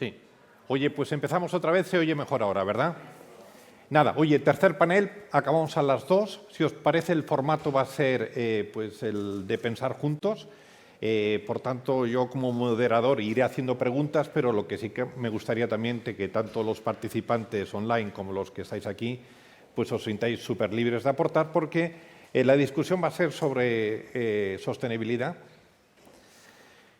Sí. Oye, pues empezamos otra vez, se oye mejor ahora, ¿verdad? Nada, oye, tercer panel, acabamos a las 2. Si os parece, el formato va a ser pues el de pensar juntos. Por tanto, yo como moderador iré haciendo preguntas, pero lo que sí que me gustaría también que tanto los participantes online como los que estáis aquí, pues os sintáis súper libres de aportar, porque la discusión va a ser sobre sostenibilidad.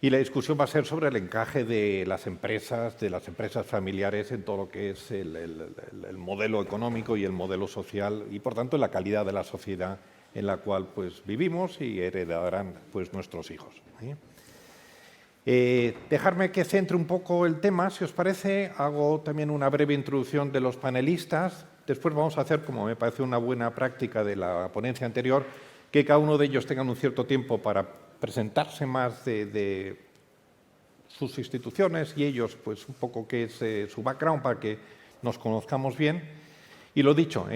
Y la discusión va a ser sobre el encaje de las empresas familiares en todo lo que es el modelo económico y el modelo social y, por tanto, la calidad de la sociedad en la cual pues, vivimos y heredarán pues, nuestros hijos. Dejarme que centre un poco el tema, si os parece. Hago también una breve introducción de los panelistas. Después vamos a hacer, como me parece una buena práctica de la ponencia anterior, que cada uno de ellos tenga un cierto tiempo para presentarse más de sus instituciones y ellos, pues un poco qué es su background para que nos conozcamos bien. Y lo dicho,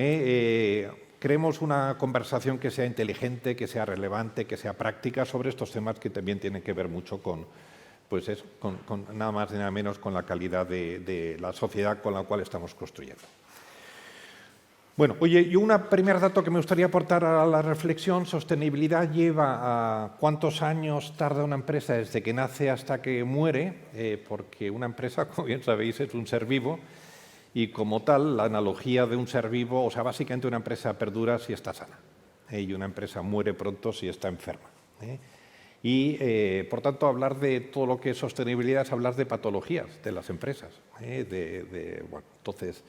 creemos una conversación que sea inteligente, que sea relevante, que sea práctica sobre estos temas que también tienen que ver mucho con, pues eso, con nada más y nada menos con la calidad de la sociedad con la cual estamos construyendo. Bueno, oye, y un primer dato que me gustaría aportar a la reflexión: sostenibilidad lleva a cuántos años tarda una empresa desde que nace hasta que muere, porque una empresa, como bien sabéis, es un ser vivo y como tal, la analogía de un ser vivo, o sea, básicamente una empresa perdura si está sana y una empresa muere pronto si está enferma. Y, por tanto, hablar de todo lo que es sostenibilidad es hablar de patologías de las empresas. Bueno, entonces...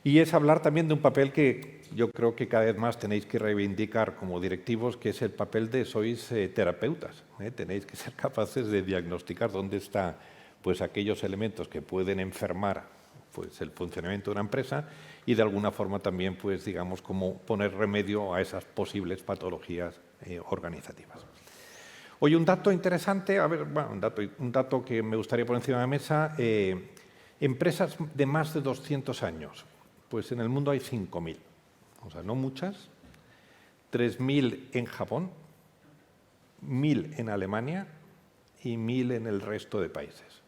Y es hablar también de un papel que yo creo que cada vez más tenéis que reivindicar como directivos, que es el papel de sois terapeutas. Tenéis que ser capaces de diagnosticar dónde están pues, aquellos elementos que pueden enfermar pues, el funcionamiento de una empresa y de alguna forma también, pues, digamos, cómo poner remedio a esas posibles patologías organizativas. Oye, un dato interesante, a ver, bueno, un dato que me gustaría poner encima de la mesa: empresas de más de 200 años. Pues en el mundo hay 5.000, o sea, no muchas, 3.000 en Japón, 1.000 en Alemania y 1.000 en el resto de países.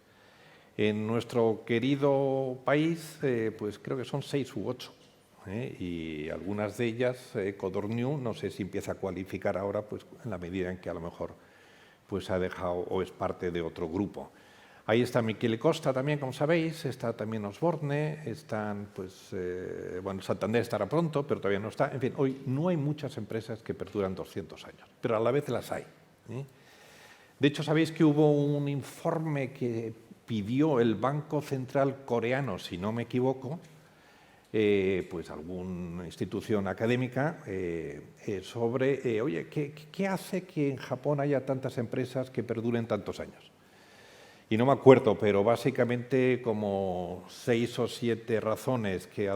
En nuestro querido país, pues creo que son 6 u 8, y algunas de ellas, Codorniu, no sé si empieza a cualificar ahora, pues en la medida en que a lo mejor pues, ha dejado o es parte de otro grupo. Ahí está Michele Costa también, como sabéis, está también Osborne, están, pues, bueno, Santander estará pronto, pero todavía no está. En fin, hoy no hay muchas empresas que perduran 200 años, pero a la vez las hay. De hecho, sabéis que hubo un informe que pidió el Banco Central coreano, si no me equivoco, pues alguna institución académica, sobre, oye, ¿qué hace que en Japón haya tantas empresas que perduren tantos años? Y no me acuerdo, pero básicamente como 6 o 7 razones que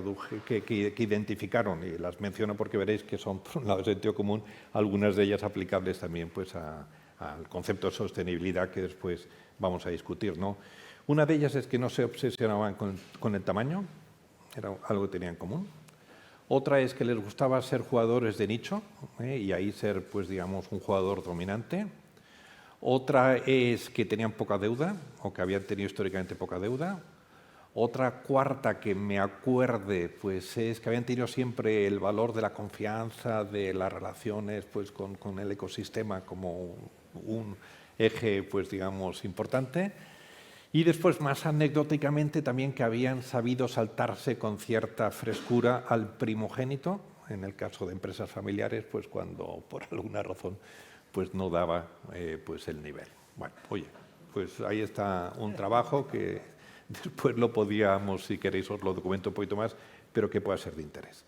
identificaron, y las menciono porque veréis que son, por un lado, de sentido común, algunas de ellas aplicables también pues, al concepto de sostenibilidad que después vamos a discutir, ¿no? Una de ellas es que no se obsesionaban con el tamaño, era algo que tenían en común. Otra es que les gustaba ser jugadores de nicho, y ahí ser, pues, digamos, un jugador dominante. Otra es que tenían poca deuda o que habían tenido históricamente poca deuda. Otra cuarta que me acuerde pues, es que habían tenido siempre el valor de la confianza, de las relaciones pues, con el ecosistema como un eje pues, digamos, importante. Y después, más anecdóticamente, también que habían sabido saltarse con cierta frescura al primogénito, en el caso de empresas familiares, pues cuando por alguna razón pues no daba pues el nivel. Bueno, oye, pues ahí está un trabajo que después lo podíamos, si queréis os lo documento un poquito más, pero que pueda ser de interés.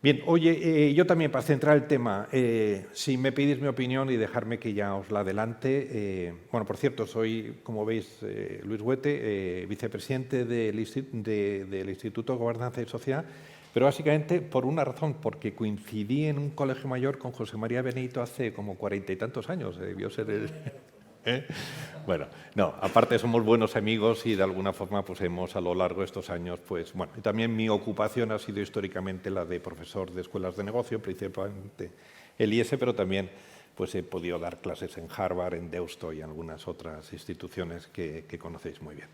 Bien, oye, yo también para centrar el tema, si me pedís mi opinión y dejarme que ya os la adelante. Bueno, por cierto, soy, como veis, Luis Huete, vicepresidente del Instituto de Gobernanza y Sociedad, pero básicamente por una razón, porque coincidí en un colegio mayor con José María Benito hace como 40 y tantos años. Debió ser el... Bueno, no, aparte somos buenos amigos y de alguna forma pues hemos a lo largo de estos años, pues bueno, y también mi ocupación ha sido históricamente la de profesor de escuelas de negocio, principalmente el IES, pero también pues he podido dar clases en Harvard, en Deusto y en algunas otras instituciones que conocéis muy bien.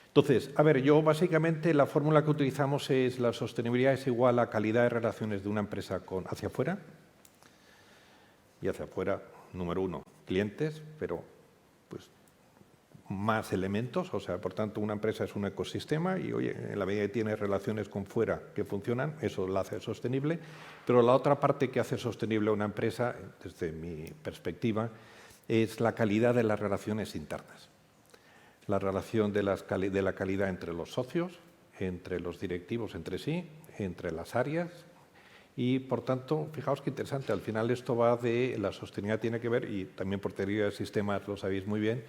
Entonces, a ver, yo básicamente la fórmula que utilizamos es la sostenibilidad es igual a calidad de relaciones de una empresa hacia afuera, y hacia afuera, número uno, clientes, pero pues más elementos, o sea, por tanto, una empresa es un ecosistema y, oye, en la medida que tiene relaciones con fuera que funcionan, eso la hace sostenible, pero la otra parte que hace sostenible a una empresa, desde mi perspectiva, es la calidad de las relaciones internas. La relación de la calidad entre los socios, entre los directivos entre sí, entre las áreas y, por tanto, fijaos qué interesante, al final esto va de la sostenibilidad, tiene que ver, y también por teoría de sistemas lo sabéis muy bien,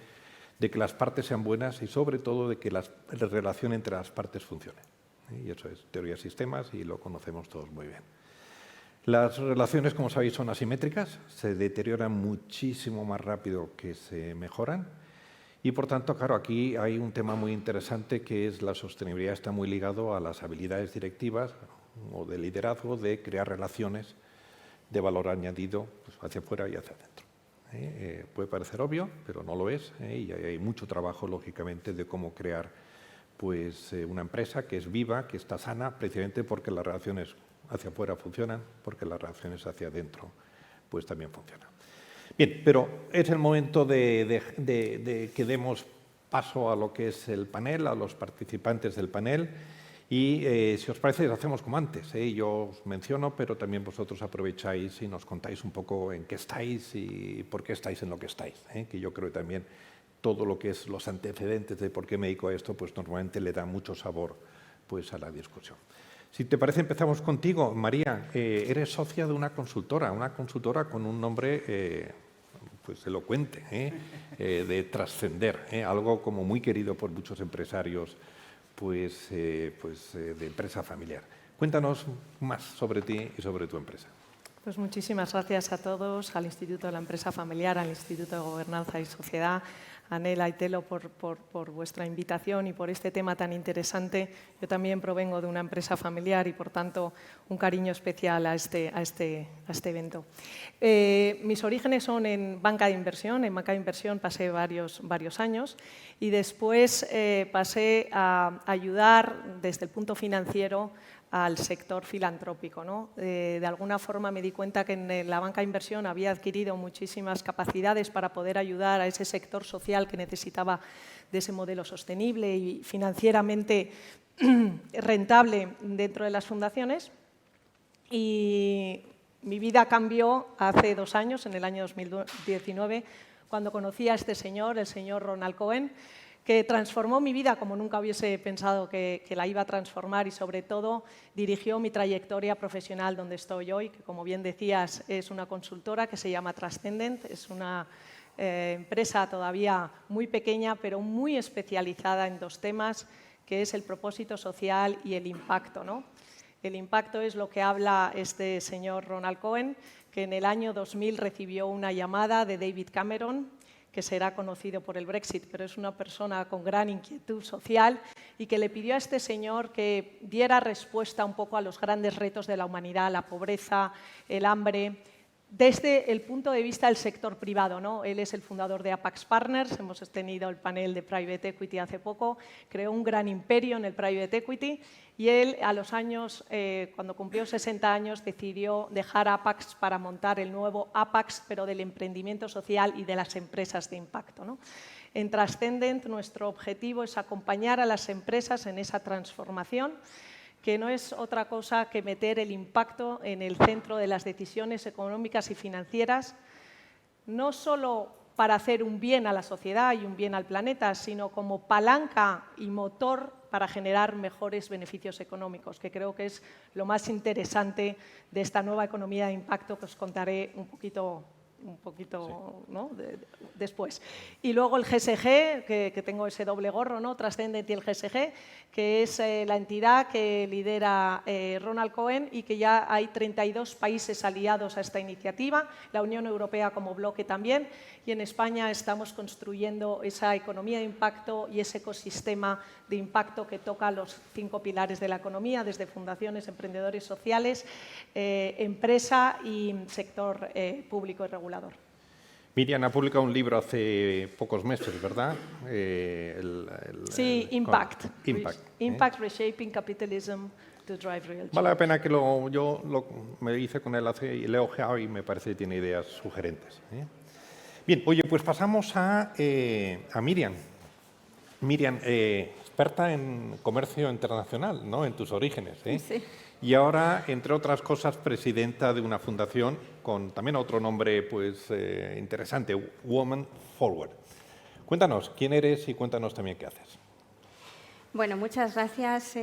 de que las partes sean buenas y, sobre todo, de que la relación entre las partes funcione. Y eso es teoría de sistemas y lo conocemos todos muy bien. Las relaciones, como sabéis, son asimétricas, se deterioran muchísimo más rápido que se mejoran. Y, por tanto, claro, aquí hay un tema muy interesante que es la sostenibilidad, está muy ligado a las habilidades directivas o de liderazgo, de crear relaciones de valor añadido pues, hacia afuera y hacia adentro. Puede parecer obvio, pero no lo es, y hay mucho trabajo, lógicamente, de cómo crear pues, una empresa que es viva, que está sana, precisamente porque las relaciones hacia afuera funcionan, porque las relaciones hacia adentro pues, también funcionan. Bien, pero es el momento de que demos paso a lo que es el panel, a los participantes del panel. Y si os parece, lo hacemos como antes. Yo os menciono, pero también vosotros aprovecháis y nos contáis un poco en qué estáis y por qué estáis en lo que estáis. Que yo creo que también todo lo que es los antecedentes de por qué me dedico a esto, pues normalmente le da mucho sabor pues, a la discusión. Si te parece, empezamos contigo. María, eres socia de una consultora con un nombre pues elocuente, de trascender, algo como muy querido por muchos empresarios pues, de empresa familiar. Cuéntanos más sobre ti y sobre tu empresa. Pues muchísimas gracias a todos, al Instituto de la Empresa Familiar, al Instituto de Gobernanza y Sociedad, a Nela y Telo por vuestra invitación y por este tema tan interesante. Yo también provengo de una empresa familiar y, por tanto, un cariño especial a este evento. Mis orígenes son en banca de inversión. En banca de inversión pasé varios años y después pasé a ayudar desde el punto financiero al sector filantrópico, ¿no? De alguna forma me di cuenta que en la banca de inversión había adquirido muchísimas capacidades para poder ayudar a ese sector social que necesitaba de ese modelo sostenible y financieramente rentable dentro de las fundaciones. Y mi vida cambió hace 2 años, en el año 2019, cuando conocí a este señor, el señor Ronald Cohen, que transformó mi vida como nunca hubiese pensado que la iba a transformar y, sobre todo, dirigió mi trayectoria profesional donde estoy hoy, que, como bien decías, es una consultora que se llama Transcendent. Es una empresa todavía muy pequeña, pero muy especializada en 2 temas, que es el propósito social y el impacto, ¿no? El impacto es lo que habla este señor Ronald Cohen, que en el año 2000 recibió una llamada de David Cameron, que será conocido por el Brexit, pero es una persona con gran inquietud social y que le pidió a este señor que diera respuesta un poco a los grandes retos de la humanidad, la pobreza, el hambre, desde el punto de vista del sector privado, ¿no? Él es el fundador de Apax Partners, hemos tenido el panel de Private Equity hace poco, creó un gran imperio en el Private Equity y él, a los años, cuando cumplió 60 años, decidió dejar Apax para montar el nuevo Apax, pero del emprendimiento social y de las empresas de impacto, ¿no? En Transcendent, nuestro objetivo es acompañar a las empresas en esa transformación, que no es otra cosa que meter el impacto en el centro de las decisiones económicas y financieras, no solo para hacer un bien a la sociedad y un bien al planeta, sino como palanca y motor para generar mejores beneficios económicos, que creo que es lo más interesante de esta nueva economía de impacto que os contaré un poquito, ¿no? Después. Y luego el GSG, que tengo ese doble gorro, ¿no? Transcendent y el GSG, que es la entidad que lidera Ronald Cohen y que ya hay 32 países aliados a esta iniciativa, la Unión Europea como bloque también, y en España estamos construyendo esa economía de impacto y ese ecosistema de impacto que toca los 5 pilares de la economía, desde fundaciones, emprendedores sociales, empresa y sector público y regulador. Miriam ha publicado un libro hace pocos meses, ¿verdad? Sí, Impact. Impact. Impact, Reshaping Capitalism to Drive Real Change. Vale la pena que me hice con él y le he ojeado y me parece que tiene ideas sugerentes. Bien, oye, pues pasamos a Miriam. Miriam, experta en comercio internacional, ¿no? En tus orígenes. Sí. Y ahora, entre otras cosas, presidenta de una fundación con también otro nombre pues, interesante, Women Forward. Cuéntanos quién eres y cuéntanos también qué haces. Bueno, muchas gracias,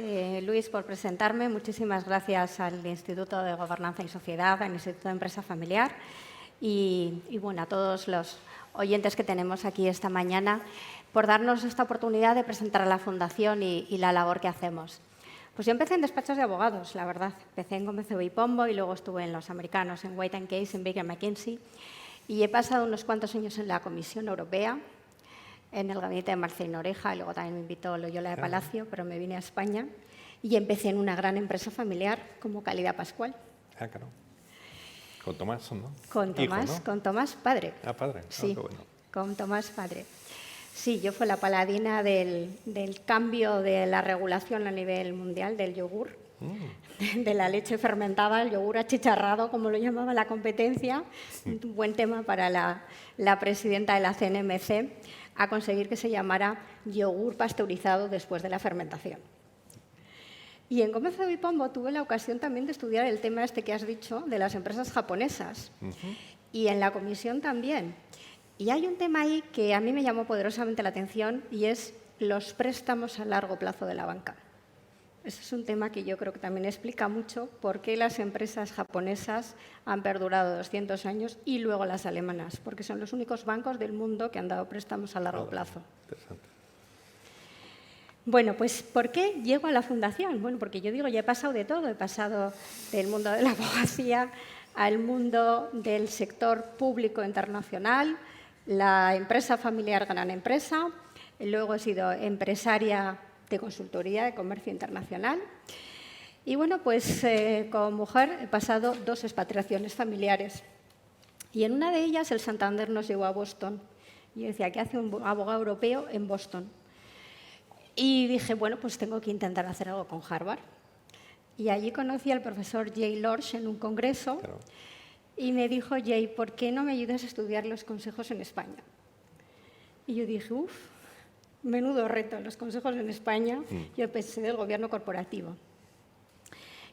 Luis, por presentarme. Muchísimas gracias al Instituto de Gobernanza y Sociedad, al Instituto de Empresa Familiar y bueno, a todos los oyentes que tenemos aquí esta mañana por darnos esta oportunidad de presentar a la Fundación y la labor que hacemos. Pues yo empecé en despachos de abogados, la verdad. Empecé en Gómez y Pombo y luego estuve en los americanos, en White & Case, en Baker McKinsey. Y he pasado unos cuantos años en la Comisión Europea, en el gabinete de Marcelino Oreja, y luego también me invitó Loyola de Palacio, pero me vine a España. Y empecé en una gran empresa familiar como Calidad Pascual. Ah, claro. Con Tomás, ¿no? Con Tomás, hijo, ¿no? Con Tomás padre. Ah, padre. Sí, qué bueno. Con Tomás padre. Sí, yo fui la paladina del cambio de la regulación a nivel mundial del yogur, de la leche fermentada, el yogur achicharrado, como lo llamaba la competencia, un buen tema para la presidenta de la CNMC, a conseguir que se llamara yogur pasteurizado después de la fermentación. Y en Gómez y Pombo tuve la ocasión también de estudiar el tema este que has dicho de las empresas japonesas, y en la comisión también. Y hay un tema ahí que a mí me llamó poderosamente la atención y es los préstamos a largo plazo de la banca. Ese es un tema que yo creo que también explica mucho por qué las empresas japonesas han perdurado 200 años y luego las alemanas, porque son los únicos bancos del mundo que han dado préstamos a largo plazo. Interesante. Bueno, pues ¿por qué llego a la Fundación? Bueno, porque yo digo, ya he pasado de todo. He pasado del mundo de la abogacía al mundo del sector público internacional, la empresa familiar gran empresa, luego he sido empresaria de consultoría de comercio internacional y bueno, pues como mujer he pasado 2 expatriaciones familiares y en una de ellas el Santander nos llevó a Boston y yo decía, ¿qué hace un abogado europeo en Boston? Y dije, bueno, pues tengo que intentar hacer algo con Harvard y allí conocí al profesor Jay Lorsch en un congreso. Claro. Y me dijo, Jay, ¿por qué no me ayudas a estudiar los consejos en España? Y yo dije, menudo reto, los consejos en España. Yo pensé del gobierno corporativo.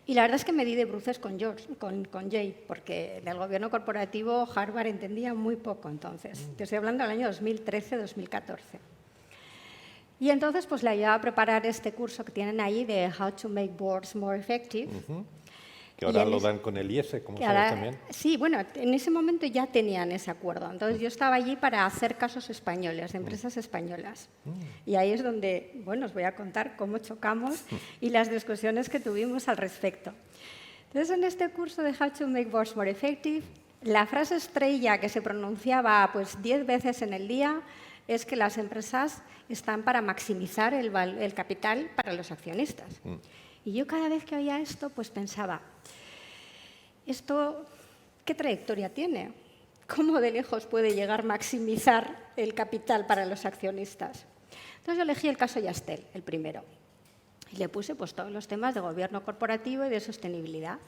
Y la verdad es que me di de bruces con Jay, porque del gobierno corporativo Harvard entendía muy poco entonces. Te estoy hablando del año 2013-2014. Y entonces pues le ayudaba a preparar este curso que tienen ahí de How to Make Boards More Effective. Que ahora lo dan con el IES, como sabes también. Sí, bueno, en ese momento ya tenían ese acuerdo. Entonces yo estaba allí para hacer casos españoles, de empresas españolas. Y ahí es donde, bueno, os voy a contar cómo chocamos y las discusiones que tuvimos al respecto. Entonces en este curso de How to Make Boards More Effective, la frase estrella que se pronunciaba pues 10 veces en el día es que las empresas están para maximizar el capital para los accionistas. Y yo cada vez que oía esto, pues pensaba, ¿esto qué trayectoria tiene? ¿Cómo de lejos puede llegar a maximizar el capital para los accionistas? Entonces yo elegí el caso Yastel, el primero, y le puse pues, todos los temas de gobierno corporativo y de sostenibilidad.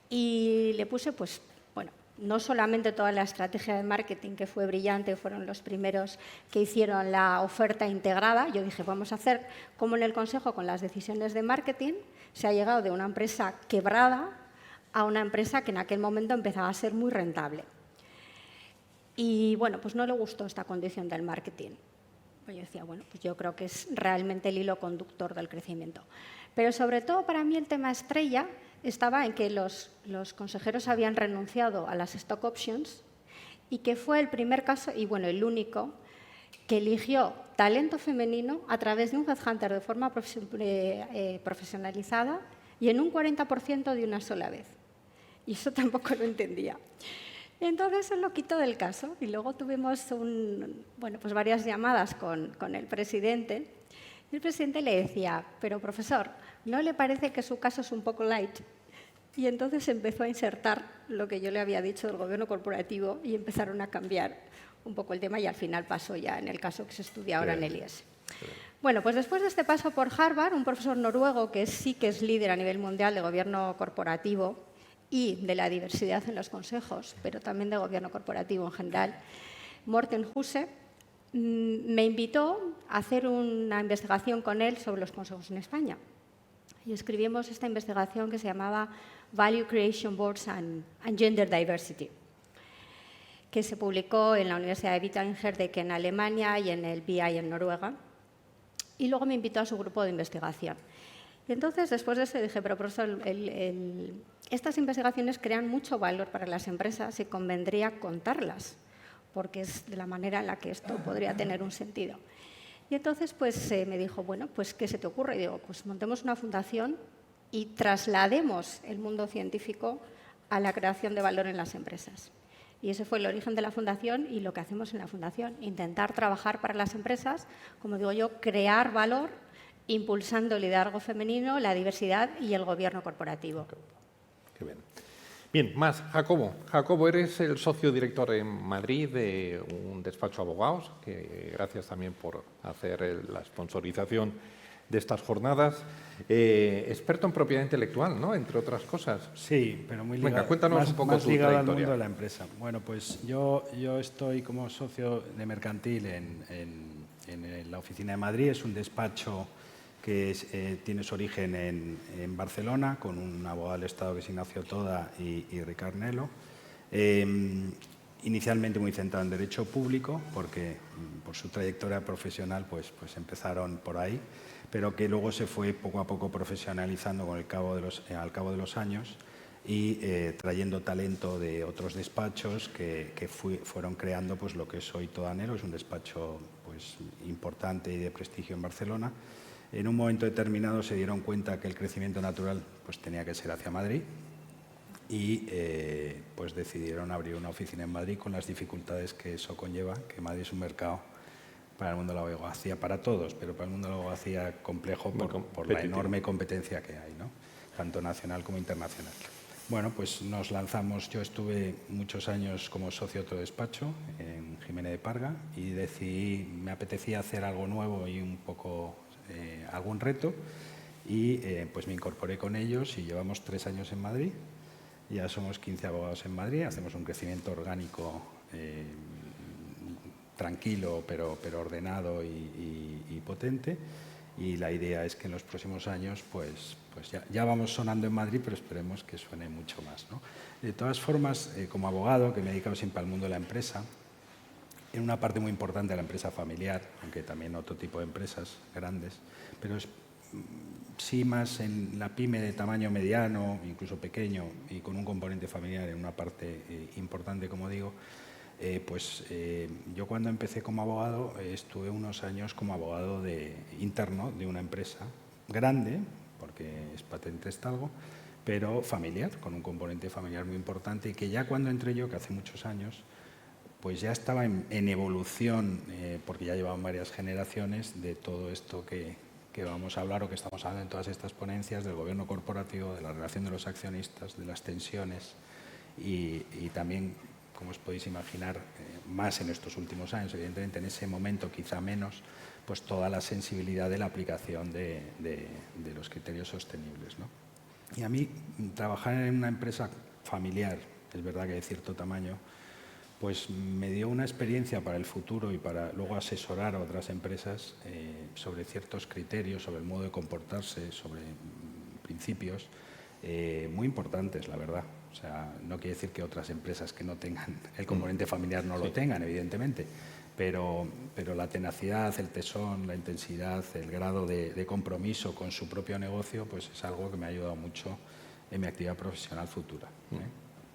Y le puse, pues, bueno, no solamente toda la estrategia de marketing, que fue brillante, fueron los primeros que hicieron la oferta integrada. Yo dije, vamos a hacer como en el Consejo con las decisiones de marketing, se ha llegado de una empresa quebrada a una empresa que en aquel momento empezaba a ser muy rentable. Y bueno, pues no le gustó esta condición del marketing. Pues yo decía, bueno, pues yo creo que es realmente el hilo conductor del crecimiento. Pero sobre todo para mí el tema estrella estaba en que los consejeros habían renunciado a las stock options y que fue el primer caso, y bueno, el único, que eligió talento femenino a través de un headhunter de forma profesionalizada y en un 40% de una sola vez. Y eso tampoco lo entendía. Entonces se lo quitó del caso y luego tuvimos pues varias llamadas con el presidente. Y el presidente le decía, pero profesor, ¿no le parece que su caso es un poco light? Y entonces empezó a insertar lo que yo le había dicho del gobierno corporativo y empezaron a cambiar un poco el tema y al final pasó ya en el caso que se estudia ahora en el IES. Bueno, pues después de este paso por Harvard, un profesor noruego que sí que es líder a nivel mundial de gobierno corporativo y de la diversidad en los consejos, pero también de gobierno corporativo en general, Morten Husse, me invitó a hacer una investigación con él sobre los consejos en España. Y escribimos esta investigación que se llamaba Value Creation Boards and Gender Diversity, que se publicó en la Universidad de Wittenberg en Alemania y en el BI en Noruega. Y luego me invitó a su grupo de investigación. Y entonces, después de eso, dije, pero profesor, estas investigaciones crean mucho valor para las empresas y convendría contarlas, porque es de la manera en la que esto podría tener un sentido. Y entonces pues, me dijo, bueno, pues ¿qué se te ocurre? Y digo, pues montemos una fundación y traslademos el mundo científico a la creación de valor en las empresas. Y ese fue el origen de la fundación y lo que hacemos en la fundación, intentar trabajar para las empresas, como digo yo, crear valor, impulsando el liderazgo femenino, la diversidad y el gobierno corporativo. Qué bien. Bien, más, Jacobo. Jacobo, eres el socio director en Madrid de un despacho de abogados, que gracias también por hacer la sponsorización de estas jornadas. Experto en propiedad intelectual, ¿no? Entre otras cosas. Sí, pero muy ligado, Venga, cuéntanos un poco más tu ligado al trayectoria. mundo de la empresa. Bueno, pues yo estoy como socio de Mercantil en la oficina de Madrid. Es un despacho que tiene su origen en Barcelona, con un abogado del Estado que es Ignacio Toda y Ricard Nelo. Inicialmente muy centrado en derecho público, porque por su trayectoria profesional pues empezaron por ahí, pero que luego se fue poco a poco profesionalizando al cabo de los años y trayendo talento de otros despachos que fueron creando pues lo que es hoy Toda Nelo. Es un despacho pues importante y de prestigio en Barcelona. En un momento determinado se dieron cuenta que el crecimiento natural pues tenía que ser hacia Madrid y pues decidieron abrir una oficina en Madrid con las dificultades que eso conlleva, que Madrid es un mercado para el mundo de la abogacía, para todos, pero para el mundo de la abogacía complejo por la enorme competencia que hay, ¿no? Tanto nacional como internacional. Bueno, pues nos lanzamos. Yo estuve muchos años como socio de otro despacho en Jiménez de Parga y decidí, me apetecía hacer algo nuevo y un poco algún reto y pues me incorporé con ellos y llevamos 3 años en Madrid. Ya somos 15 abogados en Madrid, hacemos un crecimiento orgánico tranquilo pero ordenado y potente, y la idea es que en los próximos años pues ya vamos sonando en Madrid, pero esperemos que suene mucho más, ¿no? De todas formas, como abogado, que me he dedicado siempre al mundo de la empresa, en una parte muy importante de la empresa familiar, aunque también otro tipo de empresas grandes, pero sí más en la pyme de tamaño mediano, incluso pequeño, y con un componente familiar en una parte importante, como digo. Yo cuando empecé como abogado estuve unos años como abogado interno de una empresa grande, porque es patente algo, pero familiar, con un componente familiar muy importante, y que ya cuando entré yo, que hace muchos años, pues ya estaba en evolución, porque ya llevaban varias generaciones de todo esto que vamos a hablar o que estamos hablando en todas estas ponencias, del gobierno corporativo, de la relación de los accionistas, de las tensiones y también, como os podéis imaginar, más en estos últimos años, evidentemente en ese momento quizá menos, pues toda la sensibilidad de la aplicación de los criterios sostenibles, ¿no? Y a mí trabajar en una empresa familiar, es verdad que de cierto tamaño, pues me dio una experiencia para el futuro y para luego asesorar a otras empresas sobre ciertos criterios, sobre el modo de comportarse, sobre principios muy importantes, la verdad. O sea, no quiere decir que otras empresas que no tengan el componente familiar no lo tengan, evidentemente, pero la tenacidad, el tesón, la intensidad, el grado de compromiso con su propio negocio, pues es algo que me ha ayudado mucho en mi actividad profesional futura.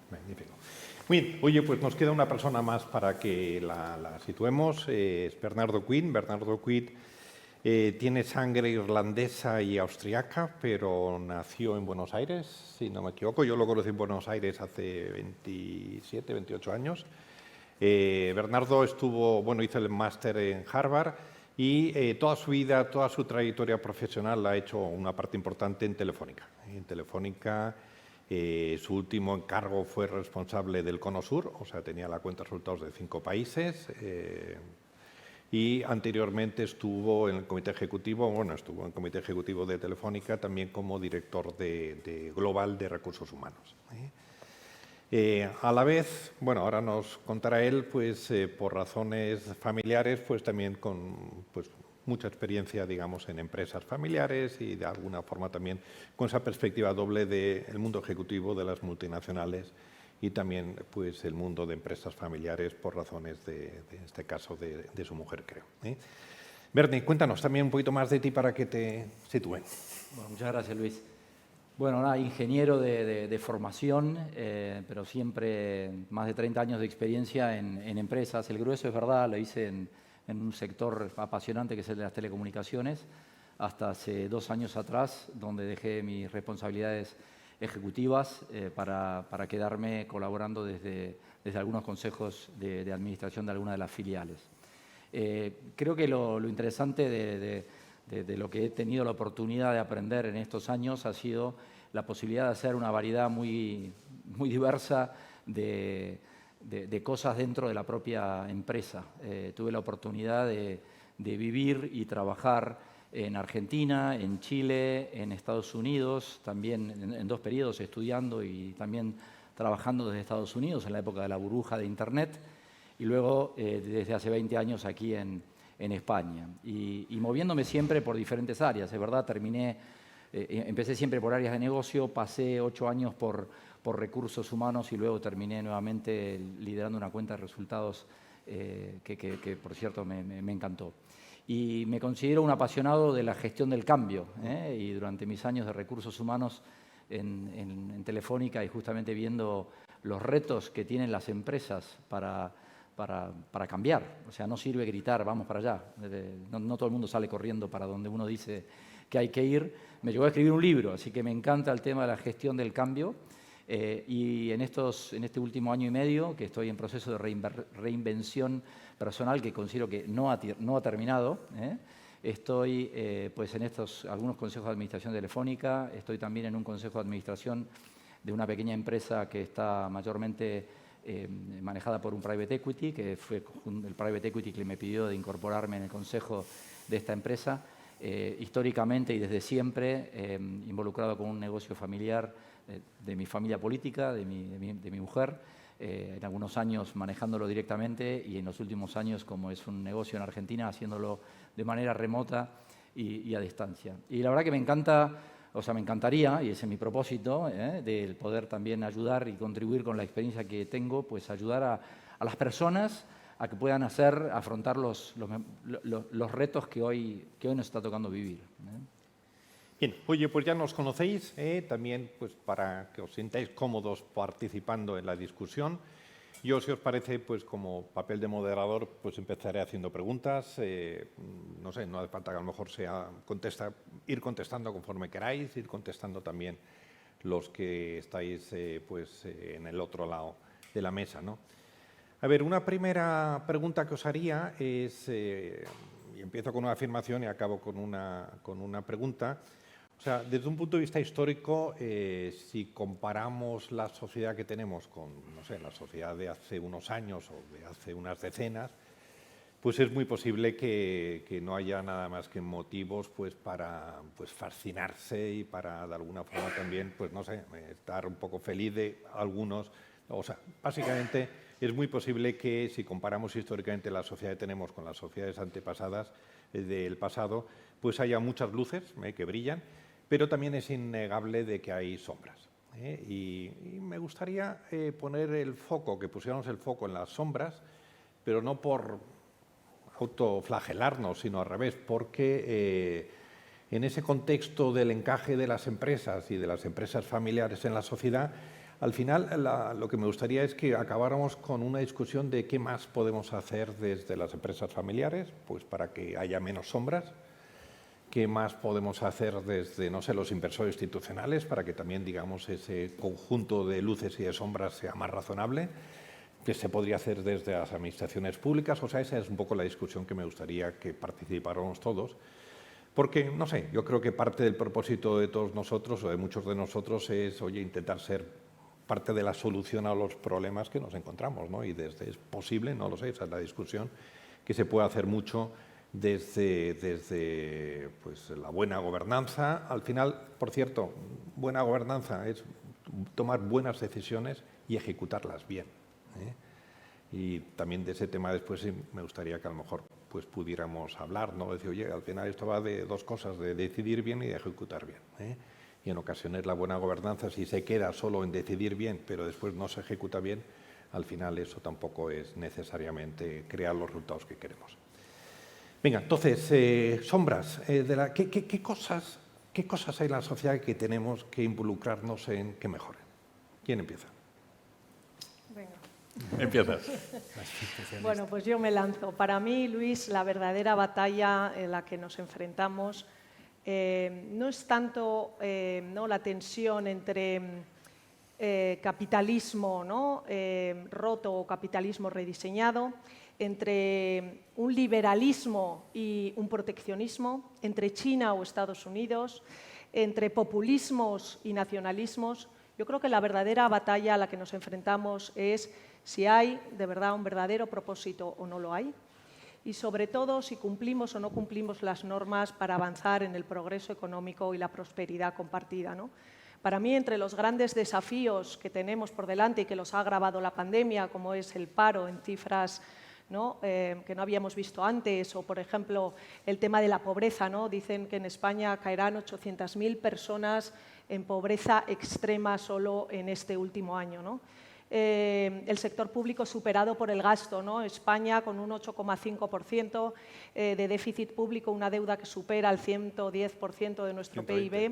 Magnífico. Muy bien. Oye, pues nos queda una persona más para que la situemos. Es Bernardo Quinn. Bernardo Quinn tiene sangre irlandesa y austriaca, pero nació en Buenos Aires, si no me equivoco. Yo lo conocí en Buenos Aires hace 27, 28 años. Bernardo hizo el máster en Harvard y toda su vida, toda su trayectoria profesional la ha hecho una parte importante en Telefónica. En Telefónica Su último encargo fue responsable del Cono Sur, o sea, tenía la cuenta de resultados de 5 países. Y anteriormente estuvo en el comité ejecutivo, estuvo en el comité ejecutivo de Telefónica también como director de global de recursos humanos. A la vez, ahora nos contará él, pues por razones familiares, pues también con mucha experiencia, digamos, en empresas familiares y de alguna forma también con esa perspectiva doble del mundo ejecutivo de las multinacionales y también pues el mundo de empresas familiares por razones en este caso de su mujer, creo. Bernie, cuéntanos también un poquito más de ti para que te sitúen. Bueno, muchas gracias, Luis. Bueno, nada, ingeniero de formación, pero siempre más de 30 años de experiencia en empresas. El grueso es verdad, lo hice en un sector apasionante que es el de las telecomunicaciones, hasta hace 2 años atrás, donde dejé mis responsabilidades ejecutivas para quedarme colaborando desde algunos consejos de administración de algunas de las filiales. Creo que lo interesante de lo que he tenido la oportunidad de aprender en estos años ha sido la posibilidad de hacer una variedad muy diversa de cosas dentro de la propia empresa. Tuve la oportunidad de vivir y trabajar en Argentina, en Chile, en Estados Unidos, también en 2 periodos estudiando y también trabajando desde Estados Unidos en la época de la burbuja de Internet y luego desde hace 20 años aquí en España. Y moviéndome siempre por diferentes áreas, es verdad, empecé siempre por áreas de negocio, pasé 8 años por recursos humanos y luego terminé nuevamente liderando una cuenta de resultados que por cierto, me encantó. Y me considero un apasionado de la gestión del cambio, y durante mis años de recursos humanos en Telefónica y justamente viendo los retos que tienen las empresas para cambiar. O sea, no sirve gritar, vamos para allá. No todo el mundo sale corriendo para donde uno dice que hay que ir. Me llegó a escribir un libro, así que me encanta el tema de la gestión del cambio. Y en este último año y medio, que estoy en proceso de reinvención personal, que considero que no ha terminado, estoy pues en algunos consejos de administración telefónica, estoy también en un consejo de administración de una pequeña empresa que está mayormente manejada por un private equity, que fue el private equity que me pidió de incorporarme en el consejo de esta empresa, históricamente y desde siempre involucrado con un negocio familiar de mi familia política, de mi mujer, en algunos años manejándolo directamente y en los últimos años, como es un negocio en Argentina, haciéndolo de manera remota y a distancia. Y la verdad que me encantaría, y ese es mi propósito, de poder también ayudar y contribuir con la experiencia que tengo, pues ayudar a las personas a que puedan afrontar los retos que hoy nos está tocando vivir. Bien, oye, pues ya nos conocéis, también pues para que os sintáis cómodos participando en la discusión. Yo, si os parece, pues como papel de moderador, pues empezaré haciendo preguntas. No sé, no hace falta que a lo mejor ir contestando conforme queráis, ir contestando también los que estáis en el otro lado de la mesa, ¿no? A ver, una primera pregunta que os haría es, y empiezo con una afirmación y acabo con una pregunta. O sea, desde un punto de vista histórico, si comparamos la sociedad que tenemos con, no sé, la sociedad de hace unos años o de hace unas decenas, pues es muy posible que no haya nada más que motivos pues para fascinarse y para de alguna forma también, pues no sé, estar un poco feliz de algunos. O sea, básicamente es muy posible que si comparamos históricamente la sociedad que tenemos con las sociedades antepasadas del pasado, pues haya muchas luces que brillan, pero también es innegable de que hay sombras. Y me gustaría poner que pusiéramos el foco en las sombras, pero no por autoflagelarnos, sino al revés, porque en ese contexto del encaje de las empresas y de las empresas familiares en la sociedad, al final lo que me gustaría es que acabáramos con una discusión de qué más podemos hacer desde las empresas familiares, pues para que haya menos sombras. ¿Qué más podemos hacer desde, no sé, los inversores institucionales para que también, digamos, ese conjunto de luces y de sombras sea más razonable? ¿Qué se podría hacer desde las administraciones públicas? O sea, esa es un poco la discusión que me gustaría que participáramos todos. Porque, no sé, yo creo que parte del propósito de todos nosotros o de muchos de nosotros es, oye, intentar ser parte de la solución a los problemas que nos encontramos, ¿no? Y desde es posible, no lo sé, esa es la discusión, que se puede hacer mucho desde pues, la buena gobernanza. Al final, por cierto, buena gobernanza es tomar buenas decisiones y ejecutarlas bien, ¿eh? Y también de ese tema después sí me gustaría que a lo mejor pues pudiéramos hablar, ¿no? Decir, oye, al final esto va de dos cosas, de decidir bien y de ejecutar bien, ¿eh? Y en ocasiones la buena gobernanza, si se queda solo en decidir bien, pero después no se ejecuta bien, al final eso tampoco es necesariamente crear los resultados que queremos. Venga, entonces, sombras, ¿qué cosas hay en la sociedad que tenemos que involucrarnos en que mejoren? ¿Quién empieza? Venga. Empiezas. Bueno, pues yo me lanzo. Para mí, Luis, la verdadera batalla en la que nos enfrentamos no es tanto ¿no? la tensión entre capitalismo, ¿no? Roto o capitalismo rediseñado, entre un liberalismo y un proteccionismo, entre China o Estados Unidos, entre populismos y nacionalismos. Yo creo que la verdadera batalla a la que nos enfrentamos es si hay de verdad un verdadero propósito o no lo hay, y sobre todo si cumplimos o no cumplimos las normas para avanzar en el progreso económico y la prosperidad compartida, ¿no? Para mí, entre los grandes desafíos que tenemos por delante y que los ha agravado la pandemia, como es el paro en cifras, ¿no? Que no habíamos visto antes, o por ejemplo el tema de la pobreza, ¿no? Dicen que en España caerán 800.000 personas en pobreza extrema solo en este último año, ¿no? El sector público superado por el gasto, ¿no? España con un 8,5% de déficit público, una deuda que supera el 110% de nuestro 120.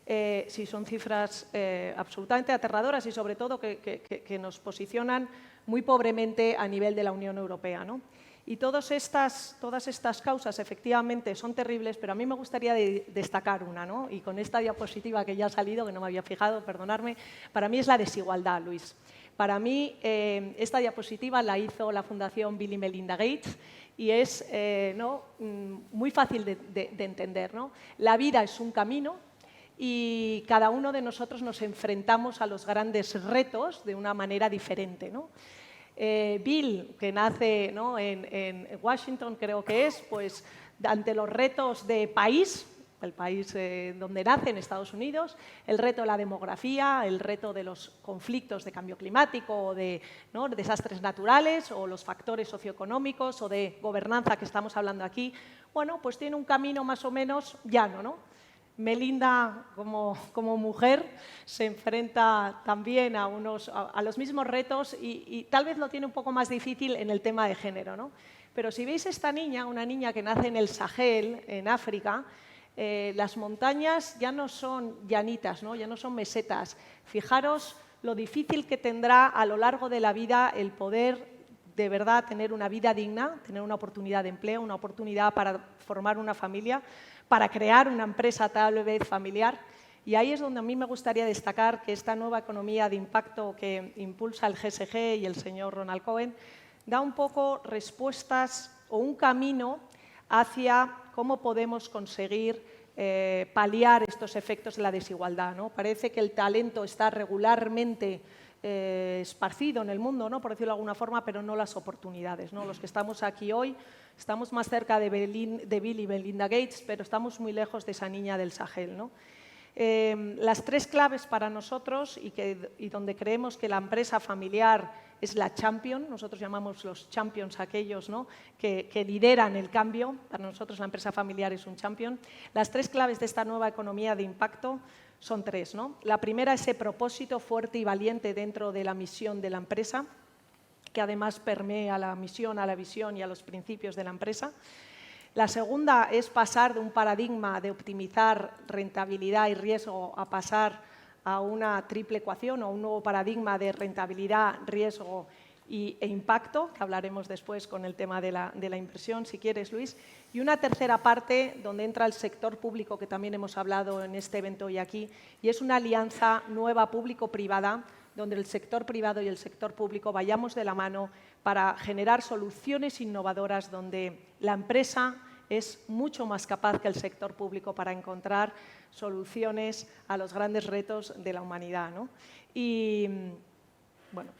PIB. Sí, son cifras absolutamente aterradoras y sobre todo que nos posicionan muy pobremente a nivel de la Unión Europea, ¿no? Y todas estas causas efectivamente son terribles, pero a mí me gustaría destacar una, ¿no? Y con esta diapositiva que ya ha salido, que no me había fijado, perdonadme, para mí es la desigualdad, Luis. Para mí esta diapositiva la hizo la Fundación Bill y Melinda Gates y es ¿no? muy fácil de entender, ¿no? La vida es un camino y cada uno de nosotros nos enfrentamos a los grandes retos de una manera diferente, ¿no? Bill, que nace, ¿no? en Washington, creo que es, pues ante los retos de país, el país donde nace, en Estados Unidos, el reto de la demografía, el reto de los conflictos de cambio climático o de, ¿no? desastres naturales o los factores socioeconómicos o de gobernanza que estamos hablando aquí, bueno, pues tiene un camino más o menos llano, ¿no? Melinda, como mujer, se enfrenta también a los mismos retos y tal vez lo tiene un poco más difícil en el tema de género, ¿no? Pero si veis esta niña, una niña que nace en el Sahel, en África, las montañas ya no son llanitas, ¿no? Ya no son mesetas. Fijaros lo difícil que tendrá a lo largo de la vida el poder de verdad tener una vida digna, tener una oportunidad de empleo, una oportunidad para formar una familia, para crear una empresa tal vez familiar. Y ahí es donde a mí me gustaría destacar que esta nueva economía de impacto que impulsa el GSG y el señor Ronald Cohen da un poco respuestas o un camino hacia cómo podemos conseguir paliar estos efectos de la desigualdad, ¿no? Parece que el talento está regularmente esparcido en el mundo, ¿no? Por decirlo de alguna forma, pero no las oportunidades, ¿no? Los que estamos aquí hoy estamos más cerca de Bill y Melinda Gates, pero estamos muy lejos de esa niña del Sahel, ¿no? Las tres claves para nosotros y donde creemos que la empresa familiar es la champion, nosotros llamamos los champions aquellos, ¿no? que lideran el cambio, para nosotros la empresa familiar es un champion. Las tres claves de esta nueva economía de impacto son tres, ¿no? La primera, ese propósito fuerte y valiente dentro de la misión de la empresa, que además permea a la misión, a la visión y a los principios de la empresa. La segunda es pasar de un paradigma de optimizar rentabilidad y riesgo a pasar a una triple ecuación o a un nuevo paradigma de rentabilidad, riesgo e impacto, que hablaremos después con el tema de la inversión, si quieres, Luis. Y una tercera parte donde entra el sector público, que también hemos hablado en este evento hoy aquí, y es una alianza nueva público-privada donde el sector privado y el sector público vayamos de la mano para generar soluciones innovadoras donde la empresa es mucho más capaz que el sector público para encontrar soluciones a los grandes retos de la humanidad, ¿no? Y, bueno,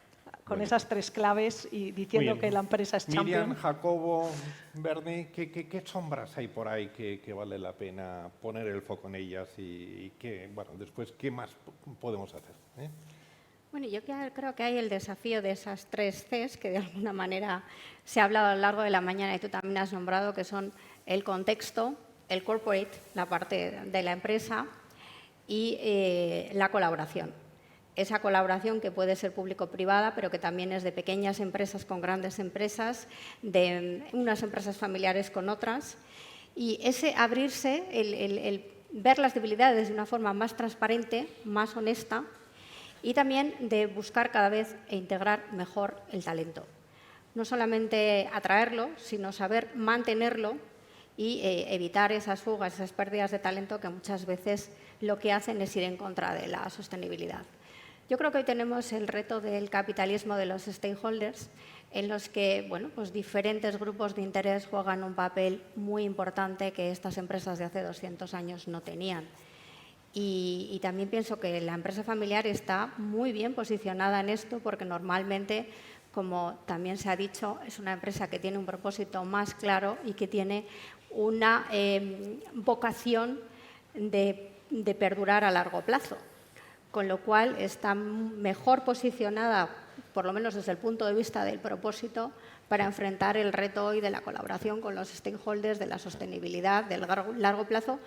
con esas 3 claves y diciendo que la empresa es Miriam, champion. Jacobo, Bernie, ¿qué sombras hay por ahí que vale la pena poner el foco en ellas y bueno, después, ¿qué más podemos hacer? Bueno, yo creo que hay el desafío de esas 3 Cs que de alguna manera se ha hablado a lo largo de la mañana y tú también has nombrado, que son el contexto, el corporate, la parte de la empresa y la colaboración. Esa colaboración que puede ser público-privada, pero que también es de pequeñas empresas con grandes empresas, de unas empresas familiares con otras. Y ese abrirse, el ver las debilidades de una forma más transparente, más honesta, y también de buscar cada vez e integrar mejor el talento. No solamente atraerlo, sino saber mantenerlo y evitar esas fugas, esas pérdidas de talento que muchas veces lo que hacen es ir en contra de la sostenibilidad. Yo creo que hoy tenemos el reto del capitalismo de los stakeholders, en los que bueno, pues diferentes grupos de interés juegan un papel muy importante que estas empresas de hace 200 años no tenían. Y también pienso que la empresa familiar está muy bien posicionada en esto porque normalmente, como también se ha dicho, es una empresa que tiene un propósito más claro y que tiene una vocación de perdurar a largo plazo, con lo cual está mejor posicionada, por lo menos desde el punto de vista del propósito, para enfrentar el reto hoy de la colaboración con los stakeholders, de la sostenibilidad, del largo plazo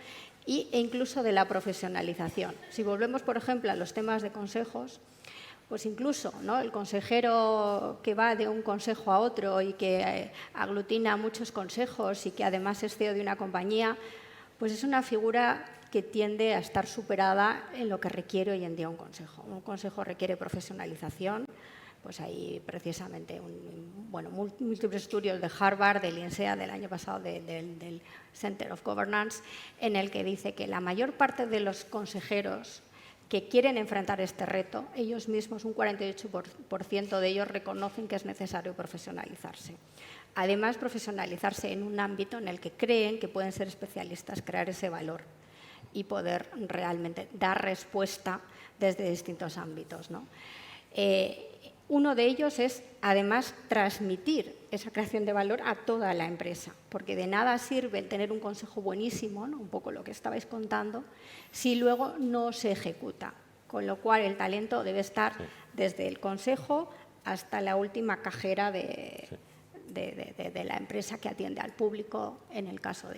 e incluso de la profesionalización. Si volvemos, por ejemplo, a los temas de consejos, pues incluso, ¿no?, el consejero que va de un consejo a otro y que aglutina muchos consejos y que además es CEO de una compañía, pues es una figura que tiende a estar superada en lo que requiere hoy en día un consejo. Un consejo requiere profesionalización, pues hay precisamente múltiples estudios de Harvard, del INSEAD del año pasado, del Center of Governance, en el que dice que la mayor parte de los consejeros que quieren enfrentar este reto, ellos mismos, un 48% de ellos reconocen que es necesario profesionalizarse. Además, profesionalizarse en un ámbito en el que creen que pueden ser especialistas, crear ese valor y poder realmente dar respuesta desde distintos ámbitos, ¿no? Uno de ellos es, además, transmitir esa creación de valor a toda la empresa, porque de nada sirve el tener un consejo buenísimo, ¿no?, un poco lo que estabais contando, si luego no se ejecuta. Con lo cual, el talento debe estar desde el consejo hasta la última cajera de la empresa que atiende al público, en el caso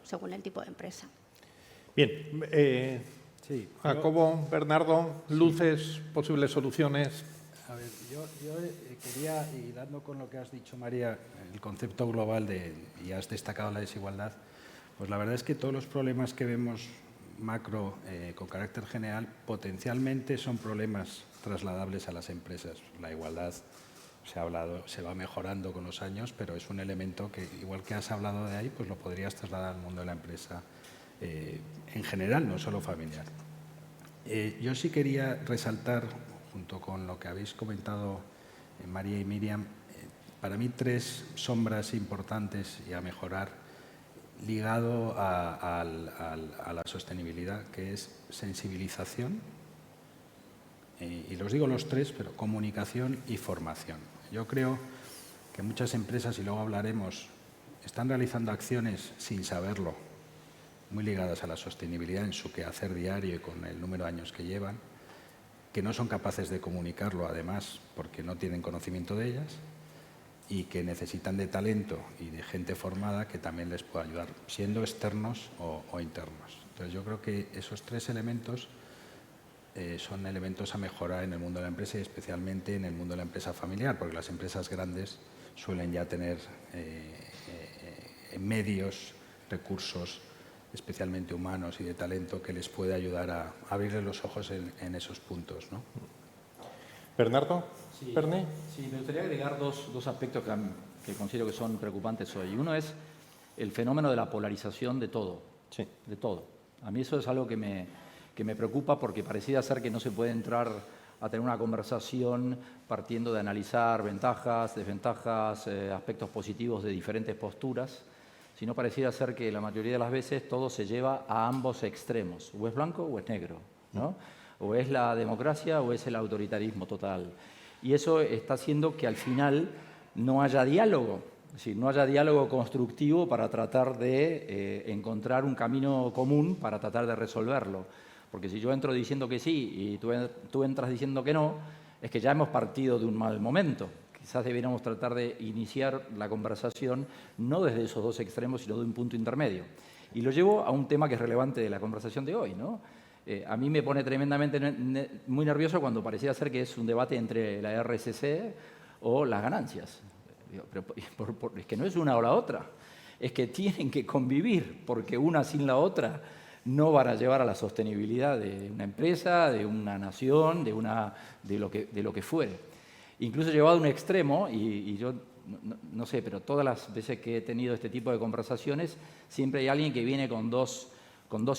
según el tipo de empresa. Bien, Jacobo, Bernardo, luces, posibles soluciones. A ver, yo quería, y dando con lo que has dicho, María, el concepto global y has destacado la desigualdad, pues la verdad es que todos los problemas que vemos macro con carácter general potencialmente son problemas trasladables a las empresas. La igualdad, se ha hablado, se va mejorando con los años, pero es un elemento que, igual que has hablado de ahí, pues lo podrías trasladar al mundo de la empresa en general, no solo familiar. Yo sí quería resaltar, junto con lo que habéis comentado María y Miriam, para mí 3 sombras importantes y a mejorar ligado a la sostenibilidad, que es sensibilización, y los digo los 3, pero comunicación y formación. Yo creo que muchas empresas, y luego hablaremos, están realizando acciones sin saberlo, muy ligadas a la sostenibilidad en su quehacer diario y con el número de años que llevan, que no son capaces de comunicarlo, además, porque no tienen conocimiento de ellas, y que necesitan de talento y de gente formada que también les pueda ayudar, siendo externos o internos. Entonces, yo creo que esos 3 elementos son elementos a mejorar en el mundo de la empresa y especialmente en el mundo de la empresa familiar, porque las empresas grandes suelen ya tener medios, recursos, especialmente humanos y de talento, que les puede ayudar a abrirle los ojos en esos puntos, ¿no? Bernardo, Sí, Bernie. sí, me gustaría agregar dos aspectos que considero que son preocupantes hoy. Uno es el fenómeno de la polarización de todo. Sí. De todo. A mí eso es algo que me preocupa porque pareciera ser que no se puede entrar a tener una conversación partiendo de analizar ventajas, desventajas, aspectos positivos de diferentes posturas, sino pareciera ser que la mayoría de las veces todo se lleva a ambos extremos, o es blanco o es negro, ¿no? O es la democracia o es el autoritarismo total. Y eso está haciendo que al final no haya diálogo, es decir, no haya diálogo constructivo para tratar de encontrar un camino común para tratar de resolverlo. Porque si yo entro diciendo que sí y tú entras diciendo que no, es que ya hemos partido de un mal momento. Quizás deberíamos tratar de iniciar la conversación no desde esos dos extremos, sino de un punto intermedio. Y lo llevo a un tema que es relevante de la conversación de hoy, ¿no? A mí me pone tremendamente muy nervioso cuando pareciera ser que es un debate entre la RSC o las ganancias. Pero es que no es una o la otra, es que tienen que convivir, porque una sin la otra no van a llevar a la sostenibilidad de una empresa, de una nación, de lo que fuere. Incluso llevado a un extremo, y yo no sé, pero todas las veces que he tenido este tipo de conversaciones, siempre hay alguien que viene con dos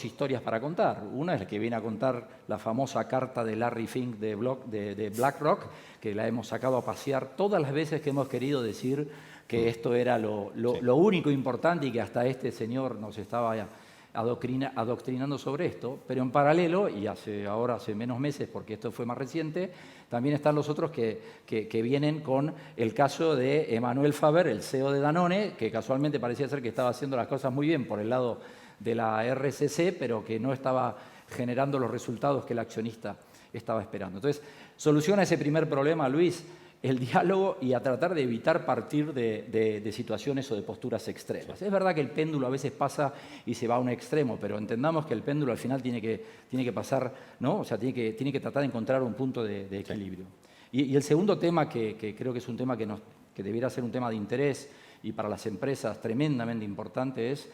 historias para contar. Una es la que viene a contar la famosa carta de Larry Fink de BlackRock, que la hemos sacado a pasear todas las veces que hemos querido decir que esto era lo único importante y que hasta este señor nos estaba adoctrinando sobre esto. Pero en paralelo, y hace menos meses, porque esto fue más reciente, también están los otros que vienen con el caso de Emmanuel Faber, el CEO de Danone, que casualmente parecía ser que estaba haciendo las cosas muy bien por el lado de la RSC, pero que no estaba generando los resultados que el accionista estaba esperando. Entonces, soluciona ese primer problema, Luis, el diálogo y a tratar de evitar partir de situaciones o de posturas extremas. Es verdad que el péndulo a veces pasa y se va a un extremo, pero entendamos que el péndulo al final tiene que pasar, ¿no? O sea, tiene que tratar de encontrar un punto de equilibrio. Y el segundo tema, que creo que es un tema que debiera ser un tema de interés y para las empresas tremendamente importante, es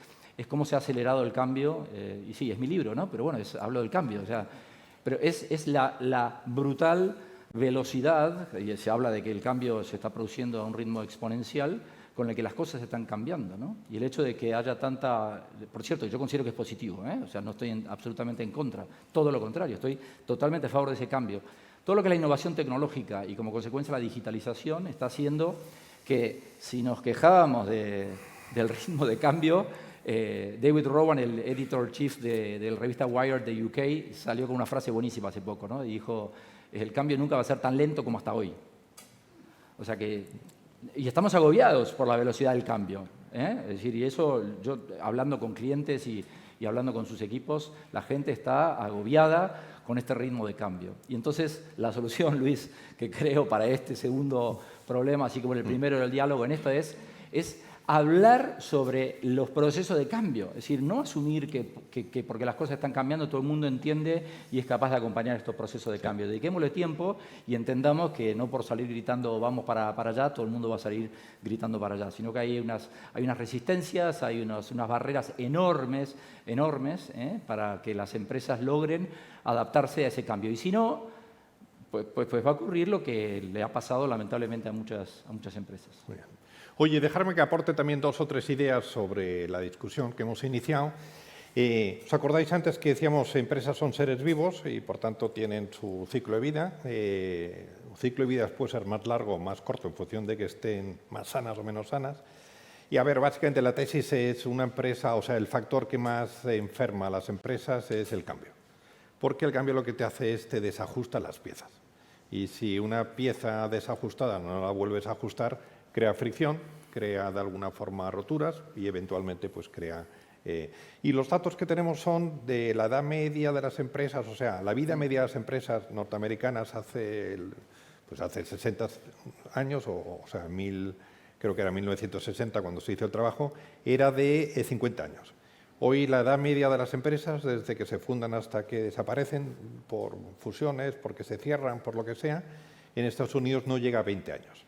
cómo se ha acelerado el cambio. Y sí, es mi libro, ¿no? Pero bueno, hablo del cambio. O sea, pero es la brutal velocidad, y se habla de que el cambio se está produciendo a un ritmo exponencial, con el que las cosas están cambiando, ¿no? Y el hecho de que haya tanta... Por cierto, yo considero que es positivo, ¿eh? O sea, no estoy absolutamente en contra, todo lo contrario, estoy totalmente a favor de ese cambio. Todo lo que es la innovación tecnológica y como consecuencia la digitalización está haciendo que si nos quejábamos del ritmo de cambio, David Rowan, el editor chief de la revista Wired de UK, salió con una frase buenísima hace poco, ¿no? Y dijo: el cambio nunca va a ser tan lento como hasta hoy. O sea que... Y estamos agobiados por la velocidad del cambio, ¿eh? Es decir, y eso, yo hablando con clientes y hablando con sus equipos, la gente está agobiada con este ritmo de cambio. Y entonces la solución, Luis, que creo para este segundo problema, así como el primero del diálogo en esto, es hablar sobre los procesos de cambio. Es decir, no asumir que porque las cosas están cambiando todo el mundo entiende y es capaz de acompañar estos procesos de cambio. Dediquémosle tiempo y entendamos que no por salir gritando vamos para allá, todo el mundo va a salir gritando para allá, sino que hay unas resistencias, hay unas barreras enormes, para que las empresas logren adaptarse a ese cambio. Y si no, pues va a ocurrir lo que le ha pasado lamentablemente a muchas empresas. Muy bien. Oye, dejarme que aporte también 2 o 3 ideas sobre la discusión que hemos iniciado. ¿Os acordáis antes que decíamos empresas son seres vivos y por tanto tienen su ciclo de vida? Un ciclo de vida puede ser más largo o más corto en función de que estén más sanas o menos sanas. Y a ver, básicamente la tesis es una empresa, o sea, el factor que más enferma a las empresas es el cambio. Porque el cambio lo que te hace es te desajusta las piezas. Y si una pieza desajustada no la vuelves a ajustar, crea fricción, crea de alguna forma roturas y eventualmente pues crea... Y los datos que tenemos son de la edad media de las empresas, o sea, la vida media de las empresas norteamericanas hace 60 años, o sea, creo que era 1960 cuando se hizo el trabajo, era de 50 años. Hoy la edad media de las empresas, desde que se fundan hasta que desaparecen por fusiones, porque se cierran, por lo que sea, en Estados Unidos no llega a 20 años.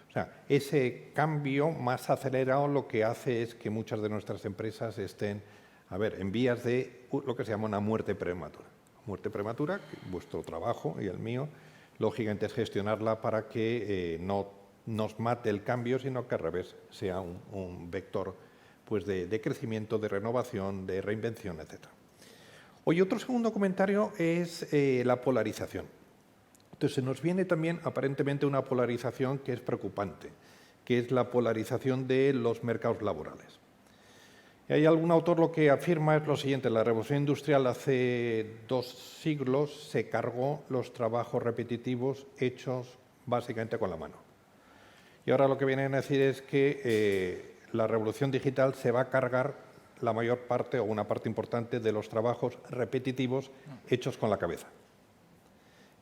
O sea, ese cambio más acelerado lo que hace es que muchas de nuestras empresas estén, en vías de lo que se llama una muerte prematura. Muerte prematura, vuestro trabajo y el mío, lógicamente es gestionarla para que no nos mate el cambio, sino que al revés sea un vector pues, de crecimiento, de renovación, de reinvención, etc. Hoy otro segundo comentario es la polarización. Entonces, se nos viene también aparentemente una polarización que es preocupante, que es la polarización de los mercados laborales. Y hay algún autor lo que afirma es lo siguiente: la revolución industrial hace 2 siglos se cargó los trabajos repetitivos hechos básicamente con la mano. Y ahora lo que vienen a decir es que la revolución digital se va a cargar la mayor parte o una parte importante de los trabajos repetitivos hechos con la cabeza,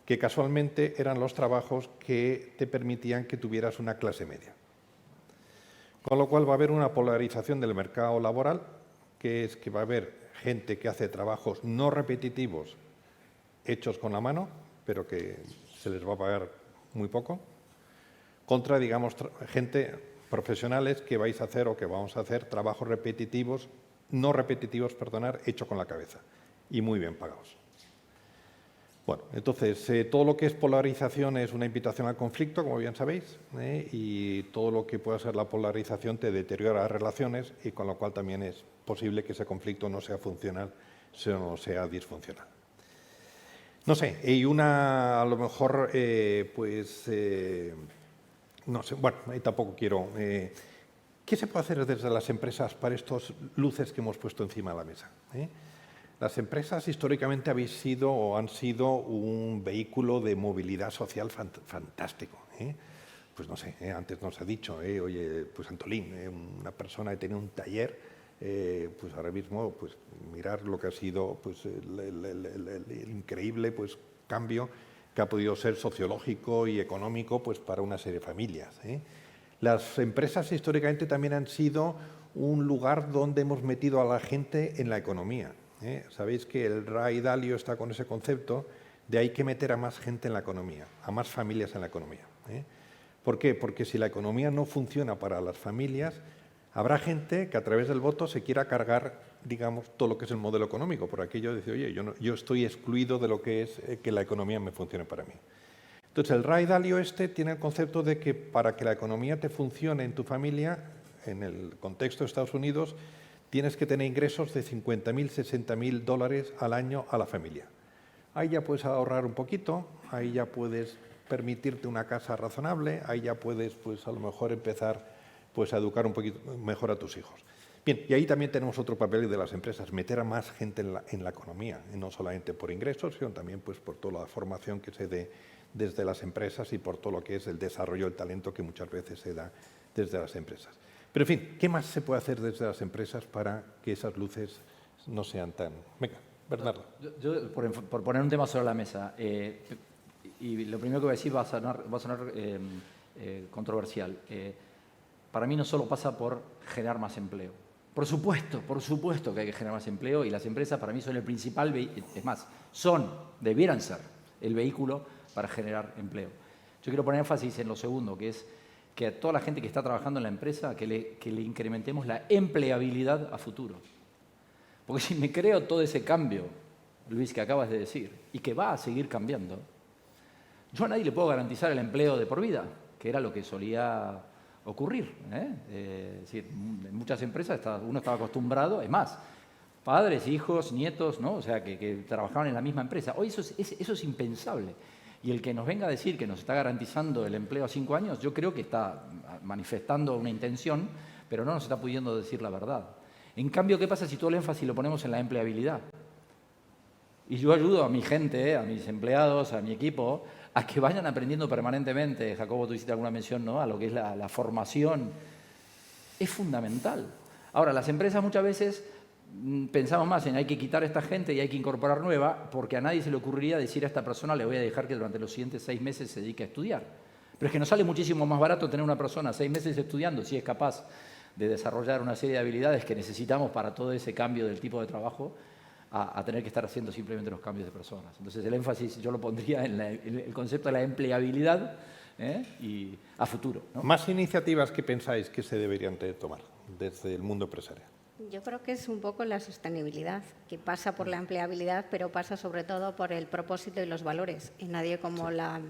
que casualmente eran los trabajos que te permitían que tuvieras una clase media. Con lo cual va a haber una polarización del mercado laboral, que es que va a haber gente que hace trabajos no repetitivos hechos con la mano, pero que se les va a pagar muy poco, contra, digamos, gente profesionales que vais a hacer o que vamos a hacer trabajos repetitivos, no repetitivos, perdonar, hechos con la cabeza y muy bien pagados. Bueno, entonces, todo lo que es polarización es una invitación al conflicto, como bien sabéis, y todo lo que pueda ser la polarización te deteriora las relaciones y con lo cual también es posible que ese conflicto no sea funcional, sino sea disfuncional. No sé, y una, a lo mejor, no sé, bueno, tampoco quiero... ¿Qué se puede hacer desde las empresas para estos luces que hemos puesto encima de la mesa? Las empresas históricamente habéis sido o han sido un vehículo de movilidad social fantástico. Pues no sé, antes nos ha dicho, oye, pues Antolín, una persona que tenía un taller, pues ahora mismo, pues mirar lo que ha sido pues, el increíble pues, cambio que ha podido ser sociológico y económico pues, para una serie de familias. Las empresas históricamente también han sido un lugar donde hemos metido a la gente en la economía. Sabéis que el Ray Dalio está con ese concepto de hay que meter a más gente en la economía, a más familias en la economía. ¿Por qué? Porque si la economía no funciona para las familias, habrá gente que a través del voto se quiera cargar, digamos, todo lo que es el modelo económico, por aquello de decir, oye, yo estoy excluido de lo que es que la economía me funcione para mí. Entonces, el Ray Dalio tiene el concepto de que para que la economía te funcione en tu familia, en el contexto de Estados Unidos, tienes que tener ingresos de $50.000, $60.000 al año a la familia. Ahí ya puedes ahorrar un poquito, ahí ya puedes permitirte una casa razonable, ahí ya puedes, pues a lo mejor empezar pues, a educar un poquito mejor a tus hijos. Bien, y ahí también tenemos otro papel de las empresas, meter a más gente en la economía, no solamente por ingresos, sino también pues, por toda la formación que se dé desde las empresas y por todo lo que es el desarrollo del talento que muchas veces se da desde las empresas. Pero, en fin, ¿qué más se puede hacer desde las empresas para que esas luces no sean tan... Venga, Bernardo. Yo por poner un tema sobre la mesa, y lo primero que voy a decir va a sonar controversial. Para mí no solo pasa por generar más empleo. Por supuesto que hay que generar más empleo y las empresas para mí son el principal, es más, debieran ser el vehículo para generar empleo. Yo quiero poner énfasis en lo segundo, que es que a toda la gente que está trabajando en la empresa, que le incrementemos la empleabilidad a futuro. Porque si me creo todo ese cambio, Luis, que acabas de decir, y que va a seguir cambiando, yo a nadie le puedo garantizar el empleo de por vida, que era lo que solía ocurrir. Es decir, en muchas empresas uno estaba acostumbrado, es más, padres, hijos, nietos, ¿no? O sea, que trabajaban en la misma empresa. Hoy eso es impensable. Y el que nos venga a decir que nos está garantizando el empleo a 5 años, yo creo que está manifestando una intención, pero no nos está pudiendo decir la verdad. En cambio, ¿qué pasa si todo el énfasis lo ponemos en la empleabilidad? Y yo ayudo a mi gente, a mis empleados, a mi equipo, a que vayan aprendiendo permanentemente. Jacobo, tú hiciste alguna mención, ¿no?, a lo que es la formación. Es fundamental. Ahora, las empresas muchas veces pensamos más en hay que quitar a esta gente y hay que incorporar nueva, porque a nadie se le ocurriría decir a esta persona le voy a dejar que durante los siguientes 6 meses se dedique a estudiar. Pero es que nos sale muchísimo más barato tener una persona 6 meses estudiando si es capaz de desarrollar una serie de habilidades que necesitamos para todo ese cambio del tipo de trabajo, a tener que estar haciendo simplemente los cambios de personas. Entonces el énfasis yo lo pondría en el concepto de la empleabilidad y a futuro, ¿no? Más iniciativas que pensáis que se deberían de tomar desde el mundo empresarial. Yo creo que es un poco la sostenibilidad, que pasa por la empleabilidad, pero pasa sobre todo por el propósito y los valores, y nadie como la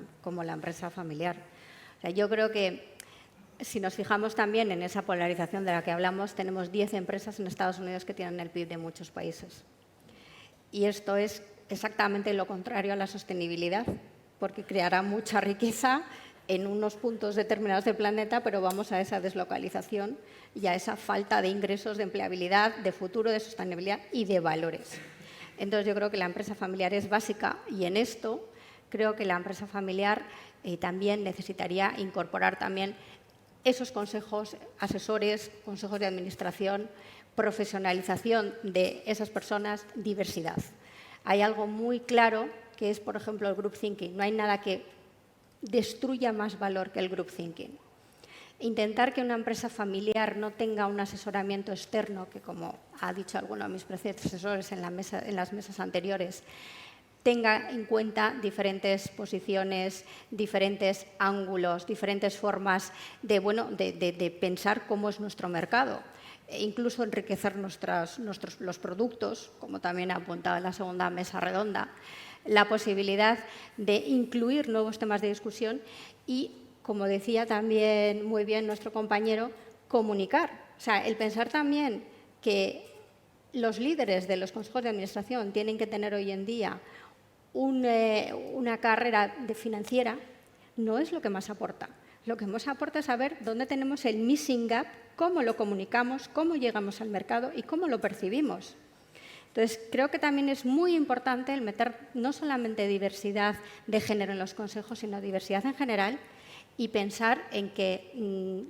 empresa familiar. O sea, yo creo que si nos fijamos también en esa polarización de la que hablamos, tenemos 10 empresas en Estados Unidos que tienen el PIB de muchos países. Y esto es exactamente lo contrario a la sostenibilidad, porque creará mucha riqueza en unos puntos determinados del planeta, pero vamos a esa deslocalización y a esa falta de ingresos, de empleabilidad, de futuro, de sostenibilidad y de valores. Entonces, yo creo que la empresa familiar es básica y en esto creo que la empresa familiar también necesitaría incorporar también esos consejos asesores, consejos de administración, profesionalización de esas personas, diversidad. Hay algo muy claro que es, por ejemplo, el group thinking. No hay nada que destruya más valor que el group thinking. Intentar que una empresa familiar no tenga un asesoramiento externo, que como ha dicho alguno de mis predecesores en las mesas anteriores, tenga en cuenta diferentes posiciones, diferentes ángulos, diferentes formas de pensar cómo es nuestro mercado. E incluso enriquecer los productos, como también ha apuntado en la segunda mesa redonda, la posibilidad de incluir nuevos temas de discusión y, como decía también muy bien nuestro compañero, comunicar. O sea, el pensar también que los líderes de los consejos de administración tienen que tener hoy en día una carrera de financiera no es lo que más aporta. Lo que más aporta es saber dónde tenemos el missing gap, cómo lo comunicamos, cómo llegamos al mercado y cómo lo percibimos. Entonces, creo que también es muy importante el meter no solamente diversidad de género en los consejos, sino diversidad en general y pensar en que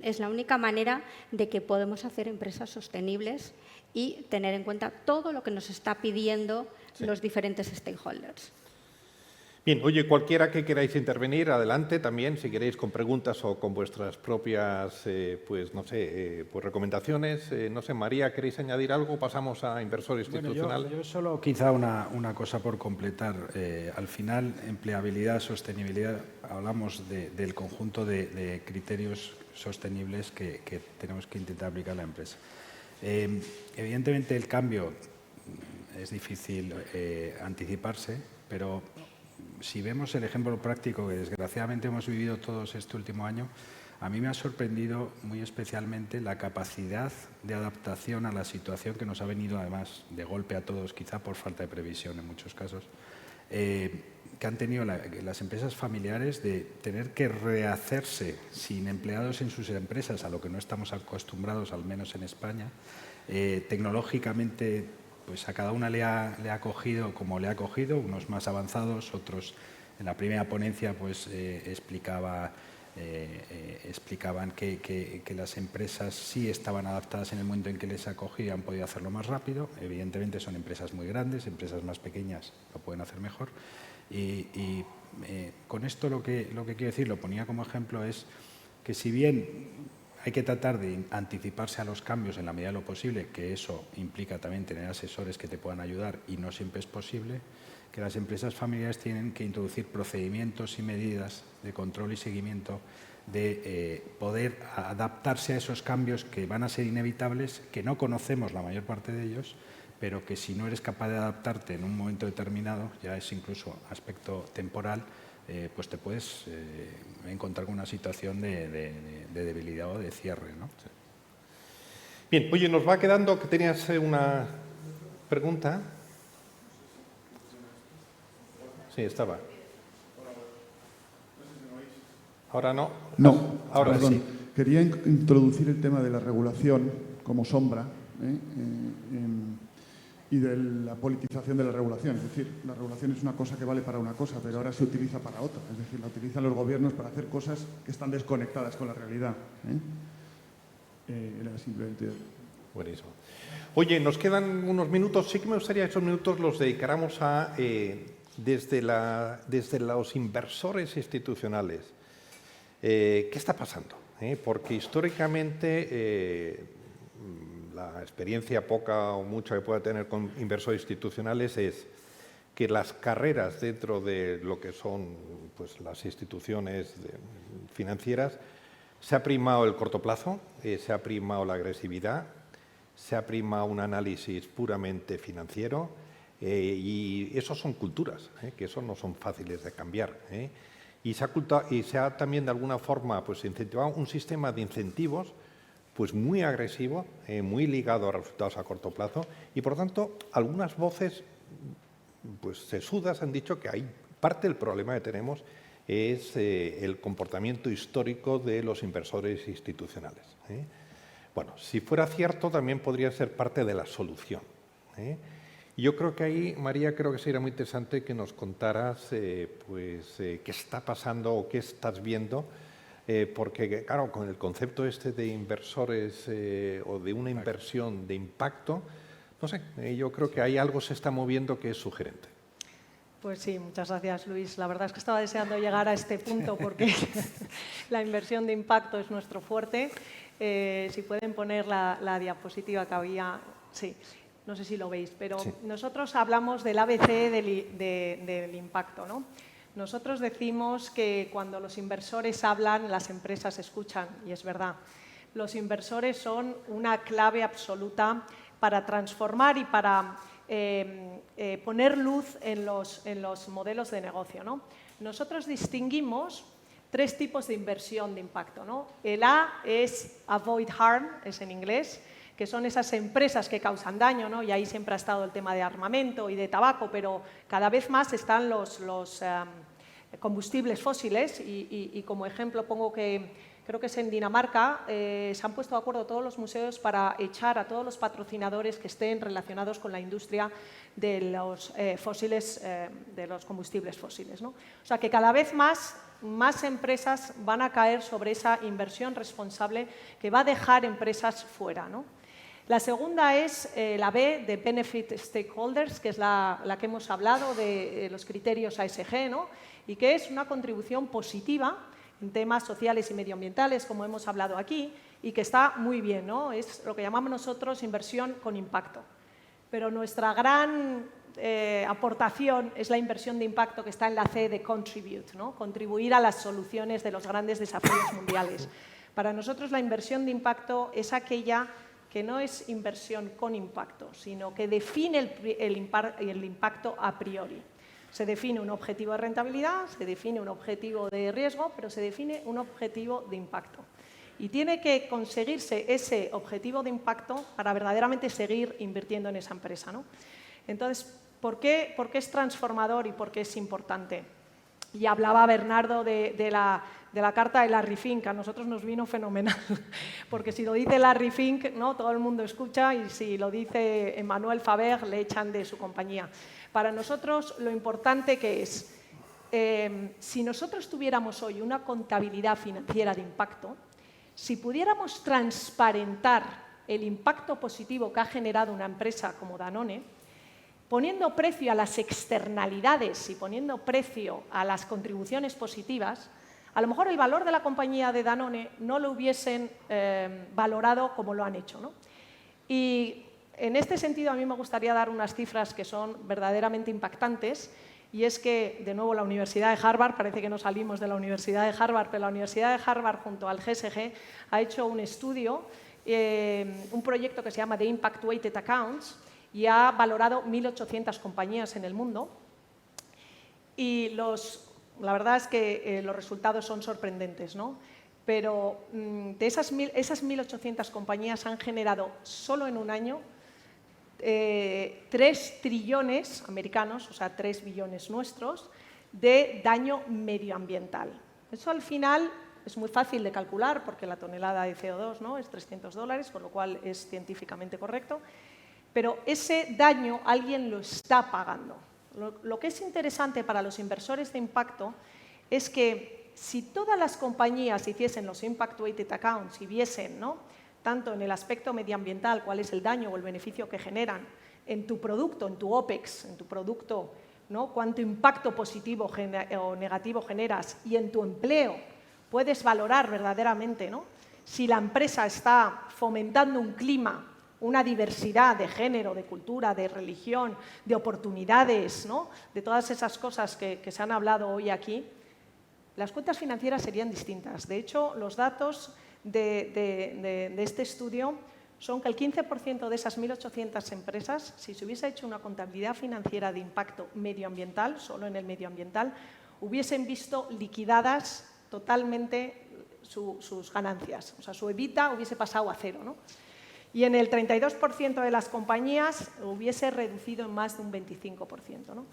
es la única manera de que podemos hacer empresas sostenibles y tener en cuenta todo lo que nos está pidiendo los diferentes stakeholders. Bien, oye, cualquiera que queráis intervenir, adelante también, si queréis con preguntas o con vuestras propias, pues recomendaciones. No sé, María, ¿queréis añadir algo? Pasamos a inversor institucional. Bueno, yo solo quizá una cosa por completar. Al final, empleabilidad, sostenibilidad, hablamos del conjunto de criterios sostenibles que tenemos que intentar aplicar a la empresa. Evidentemente, el cambio es difícil anticiparse, pero si vemos el ejemplo práctico que desgraciadamente hemos vivido todos este último año, a mí me ha sorprendido muy especialmente la capacidad de adaptación a la situación que nos ha venido además de golpe a todos, quizá por falta de previsión en muchos casos, que han tenido las empresas familiares de tener que rehacerse sin empleados en sus empresas, a lo que no estamos acostumbrados, al menos en España. Tecnológicamente, pues a cada una le ha cogido como le ha cogido, unos más avanzados, otros en la primera ponencia pues explicaban que las empresas sí estaban adaptadas en el momento en que les ha cogido y han podido hacerlo más rápido. Evidentemente son empresas muy grandes, empresas más pequeñas lo pueden hacer mejor. Con esto lo que quiero decir, lo ponía como ejemplo, es que si bien hay que tratar de anticiparse a los cambios en la medida de lo posible, que eso implica también tener asesores que te puedan ayudar y no siempre es posible, que las empresas familiares tienen que introducir procedimientos y medidas de control y seguimiento de poder adaptarse a esos cambios que van a ser inevitables, que no conocemos la mayor parte de ellos, pero que si no eres capaz de adaptarte en un momento determinado, ya es incluso aspecto temporal, pues te puedes encontrar con una situación de debilidad o de cierre, ¿no? Sí. Bien, oye, nos va quedando que tenías una pregunta. Sí, estaba. ¿Ahora no? No, ahora perdón. Sí. Quería introducir el tema de la regulación como sombra y de la politización de la regulación. Es decir, la regulación es una cosa que vale para una cosa, pero ahora se utiliza para otra. Es decir, la utilizan los gobiernos para hacer cosas que están desconectadas con la realidad. Era simplemente... Buenísimo. Oye, nos quedan unos minutos. Sí que me gustaría que esos minutos los dedicáramos a, desde los inversores institucionales. ¿Qué está pasando? Porque históricamente la experiencia poca o mucha que pueda tener con inversores institucionales es que las carreras dentro de lo que son pues, las instituciones financieras se ha primado el corto plazo, se ha primado la agresividad, se ha primado un análisis puramente financiero y eso son culturas, que eso no son fáciles de cambiar. Y se ha también de alguna forma pues, incentivado un sistema de incentivos pues muy agresivo, muy ligado a resultados a corto plazo y, por tanto, algunas voces pues, sesudas han dicho que hay parte del problema que tenemos es el comportamiento histórico de los inversores institucionales. Bueno, si fuera cierto, también podría ser parte de la solución. Yo creo que ahí, María, creo que sería muy interesante que nos contaras qué está pasando o qué estás viendo, porque, claro, con el concepto este de inversores o de una inversión de impacto, no sé, yo creo que ahí algo se está moviendo que es sugerente. Pues sí, muchas gracias, Luis. La verdad es que estaba deseando llegar a este punto porque la inversión de impacto es nuestro fuerte. Si pueden poner la diapositiva que había, sí, no sé si lo veis, pero sí. Nosotros hablamos del ABC del impacto, ¿no? Nosotros decimos que cuando los inversores hablan, las empresas escuchan, y es verdad. Los inversores son una clave absoluta para transformar y para poner luz en los modelos de negocio, ¿no? Nosotros distinguimos 3 tipos de inversión de impacto, ¿no? El A es avoid harm, es en inglés, que son esas empresas que causan daño, ¿no? Y ahí siempre ha estado el tema de armamento y de tabaco, pero cada vez más están los combustibles fósiles y como ejemplo pongo que creo que es en Dinamarca, se han puesto de acuerdo todos los museos para echar a todos los patrocinadores que estén relacionados con la industria de los fósiles, de los combustibles fósiles, ¿no? O sea que cada vez más empresas van a caer sobre esa inversión responsable que va a dejar empresas fuera, ¿no? La segunda es la B de Benefit Stakeholders, que es la que hemos hablado de los criterios ASG, ¿no? Y que es una contribución positiva en temas sociales y medioambientales, como hemos hablado aquí, y que está muy bien, ¿no? Es lo que llamamos nosotros inversión con impacto. Pero nuestra gran aportación es la inversión de impacto que está en la C de contribute, ¿no? Contribuir a las soluciones de los grandes desafíos mundiales. Para nosotros la inversión de impacto es aquella que no es inversión con impacto, sino que define el impacto a priori. Se define un objetivo de rentabilidad, se define un objetivo de riesgo, pero se define un objetivo de impacto. Y tiene que conseguirse ese objetivo de impacto para verdaderamente seguir invirtiendo en esa empresa, ¿no? Entonces, ¿por qué es transformador y por qué es importante? Y hablaba Bernardo de la carta de Larry Fink. A nosotros nos vino fenomenal, porque si lo dice Larry Fink, ¿no? Todo el mundo escucha, y si lo dice Emmanuel Faber, le echan de su compañía. Para nosotros lo importante que es, si nosotros tuviéramos hoy una contabilidad financiera de impacto, si pudiéramos transparentar el impacto positivo que ha generado una empresa como Danone, poniendo precio a las externalidades y poniendo precio a las contribuciones positivas, a lo mejor el valor de la compañía de Danone no lo hubiesen valorado como lo han hecho, ¿no? Y en este sentido, a mí me gustaría dar unas cifras que son verdaderamente impactantes, y es que, de nuevo, la Universidad de Harvard, parece que no salimos de la Universidad de Harvard, pero la Universidad de Harvard junto al GSG ha hecho un estudio, un proyecto que se llama The Impact Weighted Accounts, y ha valorado 1.800 compañías en el mundo, y la verdad es que los resultados son sorprendentes, ¿no? Pero de esas 1.800 compañías han generado solo en un año 3 trillones americanos, o sea, 3 billones nuestros, de daño medioambiental. Eso al final es muy fácil de calcular porque la tonelada de CO2, ¿no? Es $300, con lo cual es científicamente correcto, pero ese daño alguien lo está pagando. Lo que es interesante para los inversores de impacto es que si todas las compañías hiciesen los Impact Weighted Accounts y viesen, ¿no? Tanto en el aspecto medioambiental, cuál es el daño o el beneficio que generan, en tu producto, en tu OPEX, en tu producto, ¿no? Cuánto impacto positivo o negativo generas, y en tu empleo puedes valorar verdaderamente, ¿no? Si la empresa está fomentando un clima, una diversidad de género, de cultura, de religión, de oportunidades, ¿no? De todas esas cosas que se han hablado hoy aquí, las cuentas financieras serían distintas. De hecho, los datos de este estudio son que el 15% de esas 1.800 empresas, si se hubiese hecho una contabilidad financiera de impacto medioambiental, solo en el medioambiental, hubiesen visto liquidadas totalmente sus ganancias. O sea, su EBITDA hubiese pasado a cero, ¿no? Y en el 32% de las compañías hubiese reducido en más de un 25%, ¿no?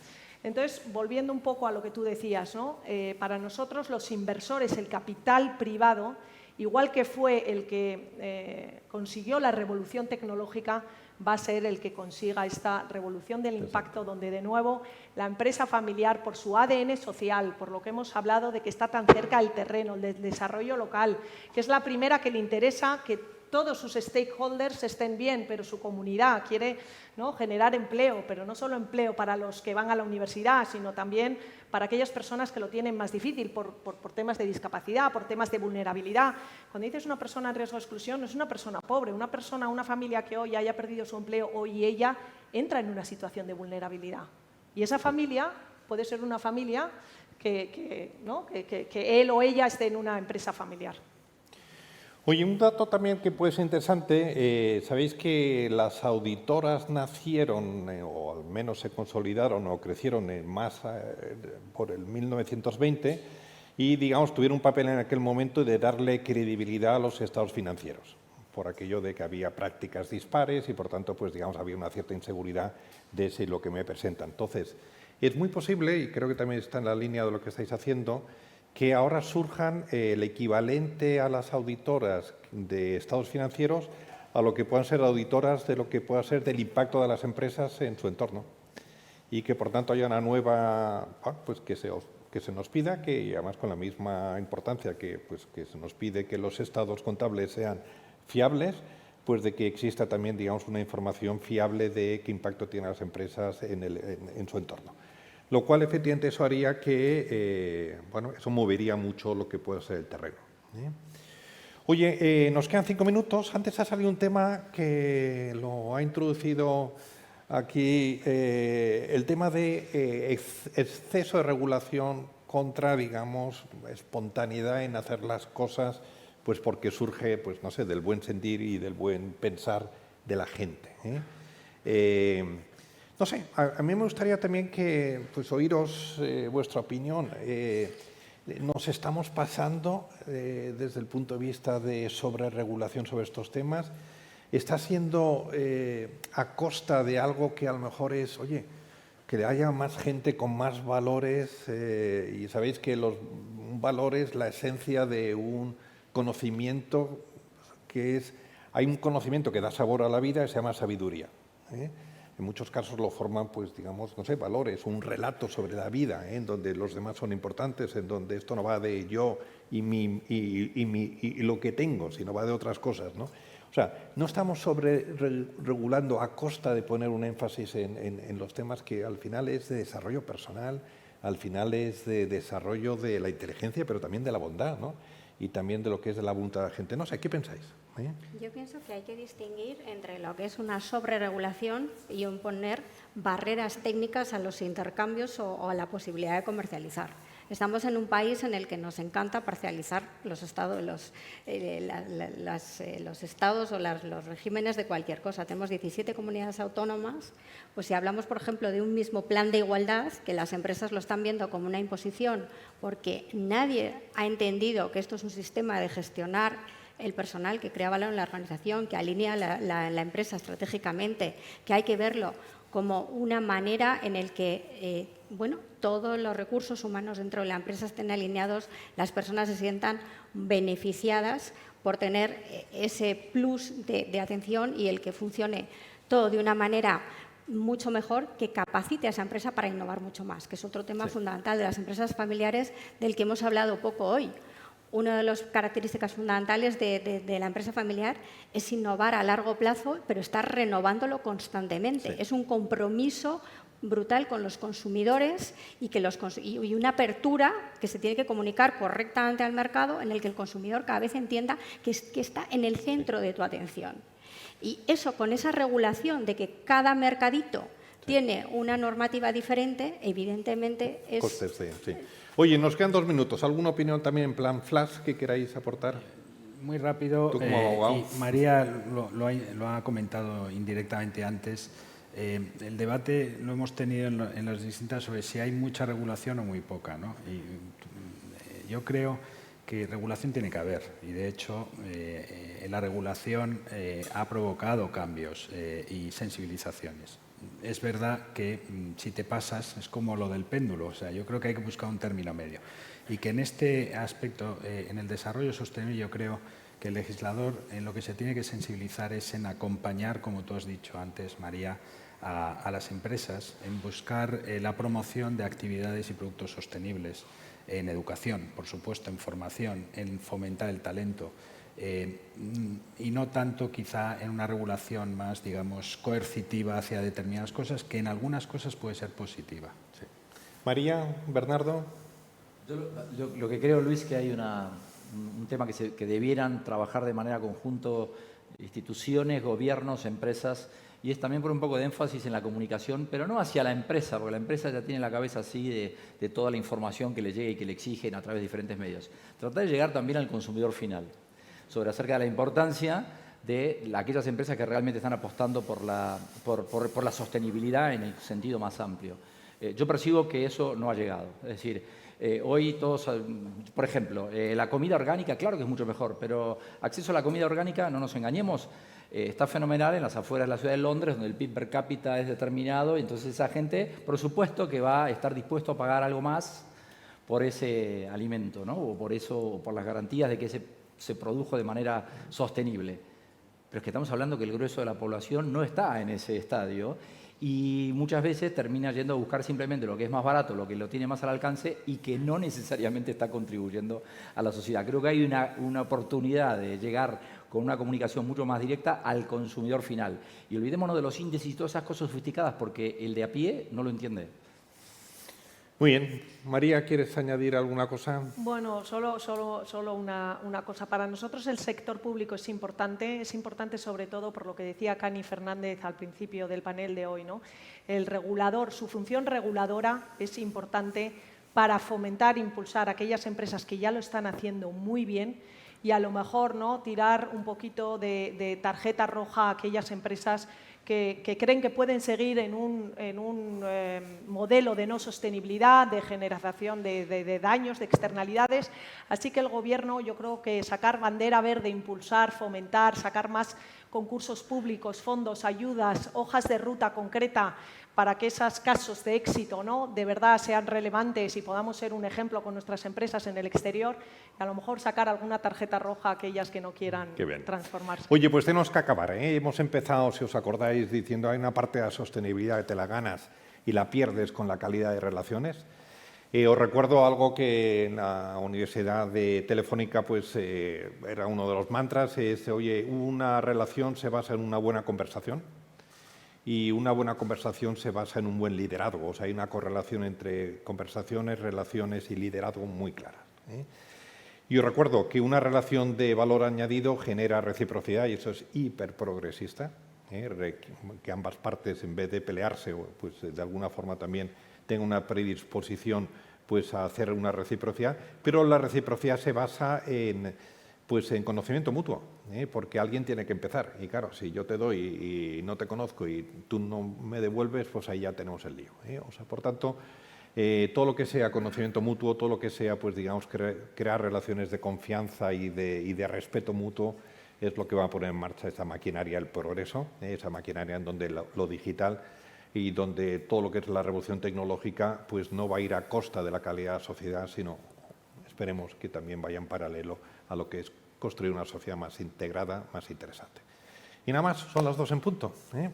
Entonces, volviendo un poco a lo que tú decías, ¿no? Para nosotros los inversores, el capital privado, igual que fue el que consiguió la revolución tecnológica, va a ser el que consiga esta revolución del impacto, donde de nuevo la empresa familiar, por su ADN social, por lo que hemos hablado de que está tan cerca del terreno, del desarrollo local, que es la primera que le interesa que todos sus stakeholders estén bien, pero su comunidad quiere, ¿no?, generar empleo, pero no solo empleo para los que van a la universidad, sino también para aquellas personas que lo tienen más difícil por temas de discapacidad, por temas de vulnerabilidad. Cuando dices una persona en riesgo de exclusión, no es una persona pobre, una persona, una familia que hoy haya perdido su empleo, hoy ella entra en una situación de vulnerabilidad. Y esa familia puede ser una familia que él o ella esté en una empresa familiar. Oye, un dato también que puede ser interesante, sabéis que las auditoras nacieron, o al menos se consolidaron o crecieron más por el 1920 y, digamos, tuvieron un papel en aquel momento de darle credibilidad a los estados financieros, por aquello de que había prácticas dispares y, por tanto, pues, digamos, había una cierta inseguridad de si lo que me presenta. Entonces, es muy posible, y creo que también está en la línea de lo que estáis haciendo, que ahora surjan el equivalente a las auditoras de estados financieros a lo que puedan ser auditoras de lo que pueda ser del impacto de las empresas en su entorno. Y que, por tanto, haya una nueva, pues que se nos pida, que además con la misma importancia que se nos pide que los estados contables sean fiables, pues de que exista también, digamos, una información fiable de qué impacto tienen las empresas en su entorno. Lo cual, efectivamente, eso haría que, eso movería mucho lo que pueda ser el terreno. Oye, nos quedan 5 minutos. Antes ha salido un tema que lo ha introducido aquí, el tema de exceso de regulación contra, digamos, espontaneidad en hacer las cosas, pues porque surge, pues no sé, del buen sentir y del buen pensar de la gente. No sé, a mí me gustaría también que, pues, oíros vuestra opinión. Nos estamos pasando desde el punto de vista de sobreregulación sobre estos temas. Está siendo a costa de algo que a lo mejor es, oye, que haya más gente con más valores y sabéis que un valor es la esencia de un conocimiento hay un conocimiento que da sabor a la vida y se llama sabiduría. En muchos casos lo forman, pues, digamos, no sé, valores, un relato sobre la vida, en donde los demás son importantes, en donde esto no va de yo y lo que tengo, sino va de otras cosas, ¿no? O sea, no estamos sobre-regulando a costa de poner un énfasis en los temas que al final es de desarrollo personal, al final es de desarrollo de la inteligencia, pero también de la bondad, ¿no? Y también de lo que es de la voluntad de la gente. No sé, ¿qué pensáis? Yo pienso que hay que distinguir entre lo que es una sobreregulación y imponer barreras técnicas a los intercambios o a la posibilidad de comercializar. Estamos en un país en el que nos encanta parcializar los estados o los regímenes de cualquier cosa. Tenemos 17 comunidades autónomas, pues si hablamos, por ejemplo, de un mismo plan de igualdad, que las empresas lo están viendo como una imposición porque nadie ha entendido que esto es un sistema de gestionar el personal, que crea valor en la organización, que alinea la empresa estratégicamente, que hay que verlo como una manera en la que todos los recursos humanos dentro de la empresa estén alineados, las personas se sientan beneficiadas por tener ese plus de atención y el que funcione todo de una manera mucho mejor, que capacite a esa empresa para innovar mucho más, que es otro tema fundamental de las empresas familiares del que hemos hablado poco hoy. Una de las características fundamentales de la empresa familiar es innovar a largo plazo, pero estar renovándolo constantemente. Sí. Es un compromiso brutal con los consumidores y una apertura que se tiene que comunicar correctamente al mercado, en el que el consumidor cada vez entienda que está en el centro de tu atención. Y eso, con esa regulación de que cada mercadito tiene una normativa diferente, evidentemente es... Costes, sí. Oye, nos quedan 2 minutos. ¿Alguna opinión también en plan flash que queráis aportar? Muy rápido. Tú como abogado. Y María lo ha comentado indirectamente antes. El debate lo hemos tenido en las distintas sobre si hay mucha regulación o muy poca, ¿no? Y yo creo que regulación tiene que haber. Y de hecho, la regulación ha provocado cambios y sensibilizaciones. es verdad que si te pasas es como lo del péndulo, o sea, yo creo que hay que buscar un término medio. Y que en este aspecto, en el desarrollo sostenible, yo creo que el legislador en lo que se tiene que sensibilizar es en acompañar, como tú has dicho antes, María, a las empresas, en buscar la promoción de actividades y productos sostenibles, en educación, por supuesto, en formación, en fomentar el talento, y no tanto quizá en una regulación más, digamos, coercitiva hacia determinadas cosas, que en algunas cosas puede ser positiva. Sí. María, Bernardo. Yo lo que creo, Luis, que hay un tema que debieran trabajar de manera conjunto instituciones, gobiernos, empresas, y es también por un poco de énfasis en la comunicación, pero no hacia la empresa, porque la empresa ya tiene la cabeza así de toda la información que le llegue y que le exigen a través de diferentes medios. Tratar de llegar también al consumidor final, acerca de la importancia de aquellas empresas que realmente están apostando por la sostenibilidad en el sentido más amplio. Yo percibo que eso no ha llegado. Es decir, hoy todos, por ejemplo, la comida orgánica, claro que es mucho mejor, pero acceso a la comida orgánica, no nos engañemos, está fenomenal en las afueras de la ciudad de Londres, donde el PIB per cápita es determinado, y entonces esa gente, por supuesto, que va a estar dispuesto a pagar algo más por ese alimento, ¿no? O por eso, o por las garantías de que se produjo de manera sostenible. Pero es que estamos hablando que el grueso de la población no está en ese estadio y muchas veces termina yendo a buscar simplemente lo que es más barato, lo que lo tiene más al alcance y que no necesariamente está contribuyendo a la sociedad. Creo que hay una oportunidad de llegar con una comunicación mucho más directa al consumidor final. Y olvidémonos de los índices y todas esas cosas sofisticadas porque el de a pie no lo entiende. Muy bien. María, ¿quieres añadir alguna cosa? Bueno, solo una cosa. Para nosotros el sector público es importante sobre todo por lo que decía Cani Fernández al principio del panel de hoy, ¿no? El regulador, su función reguladora es importante para fomentar, impulsar a aquellas empresas que ya lo están haciendo muy bien y a lo mejor, ¿no?, tirar un poquito de tarjeta roja a aquellas empresas que creen que pueden seguir en un modelo de no sostenibilidad, de generación de daños, de externalidades. Así que el Gobierno, yo creo que sacar bandera verde, impulsar, fomentar, sacar más concursos públicos, fondos, ayudas, hojas de ruta concreta para que esos casos de éxito, ¿no?, de verdad sean relevantes y podamos ser un ejemplo con nuestras empresas en el exterior, y a lo mejor sacar alguna tarjeta roja a aquellas que no quieran transformarse. Oye, pues tenemos que acabar, ¿eh? Hemos empezado, si os acordáis, diciendo hay una parte de la sostenibilidad que te la ganas y la pierdes con la calidad de relaciones. Os recuerdo algo que en la Universidad de Telefónica pues, era uno de los mantras, es, oye, una relación se basa en una buena conversación. Y una buena conversación se basa en un buen liderazgo. O sea, hay una correlación entre conversaciones, relaciones y liderazgo muy clara, ¿eh? Y os recuerdo que una relación de valor añadido genera reciprocidad y eso es hiperprogresista, ¿eh? Que ambas partes, en vez de pelearse, pues de alguna forma también tengan una predisposición pues, a hacer una reciprocidad. Pero la reciprocidad se basa en conocimiento mutuo, porque alguien tiene que empezar. Y claro, si yo te doy y no te conozco y tú no me devuelves, pues ahí ya tenemos el lío, ¿eh? O sea, por tanto, todo lo que sea conocimiento mutuo, todo lo que sea, pues digamos, crear relaciones de confianza y de respeto mutuo es lo que va a poner en marcha esta maquinaria del progreso, esa maquinaria en donde lo digital y donde todo lo que es la revolución tecnológica pues no va a ir a costa de la calidad de la sociedad, sino esperemos que también vaya en paralelo a lo que es construir una sociedad más integrada, más interesante. Y nada más, son las 2 en punto, ¿eh?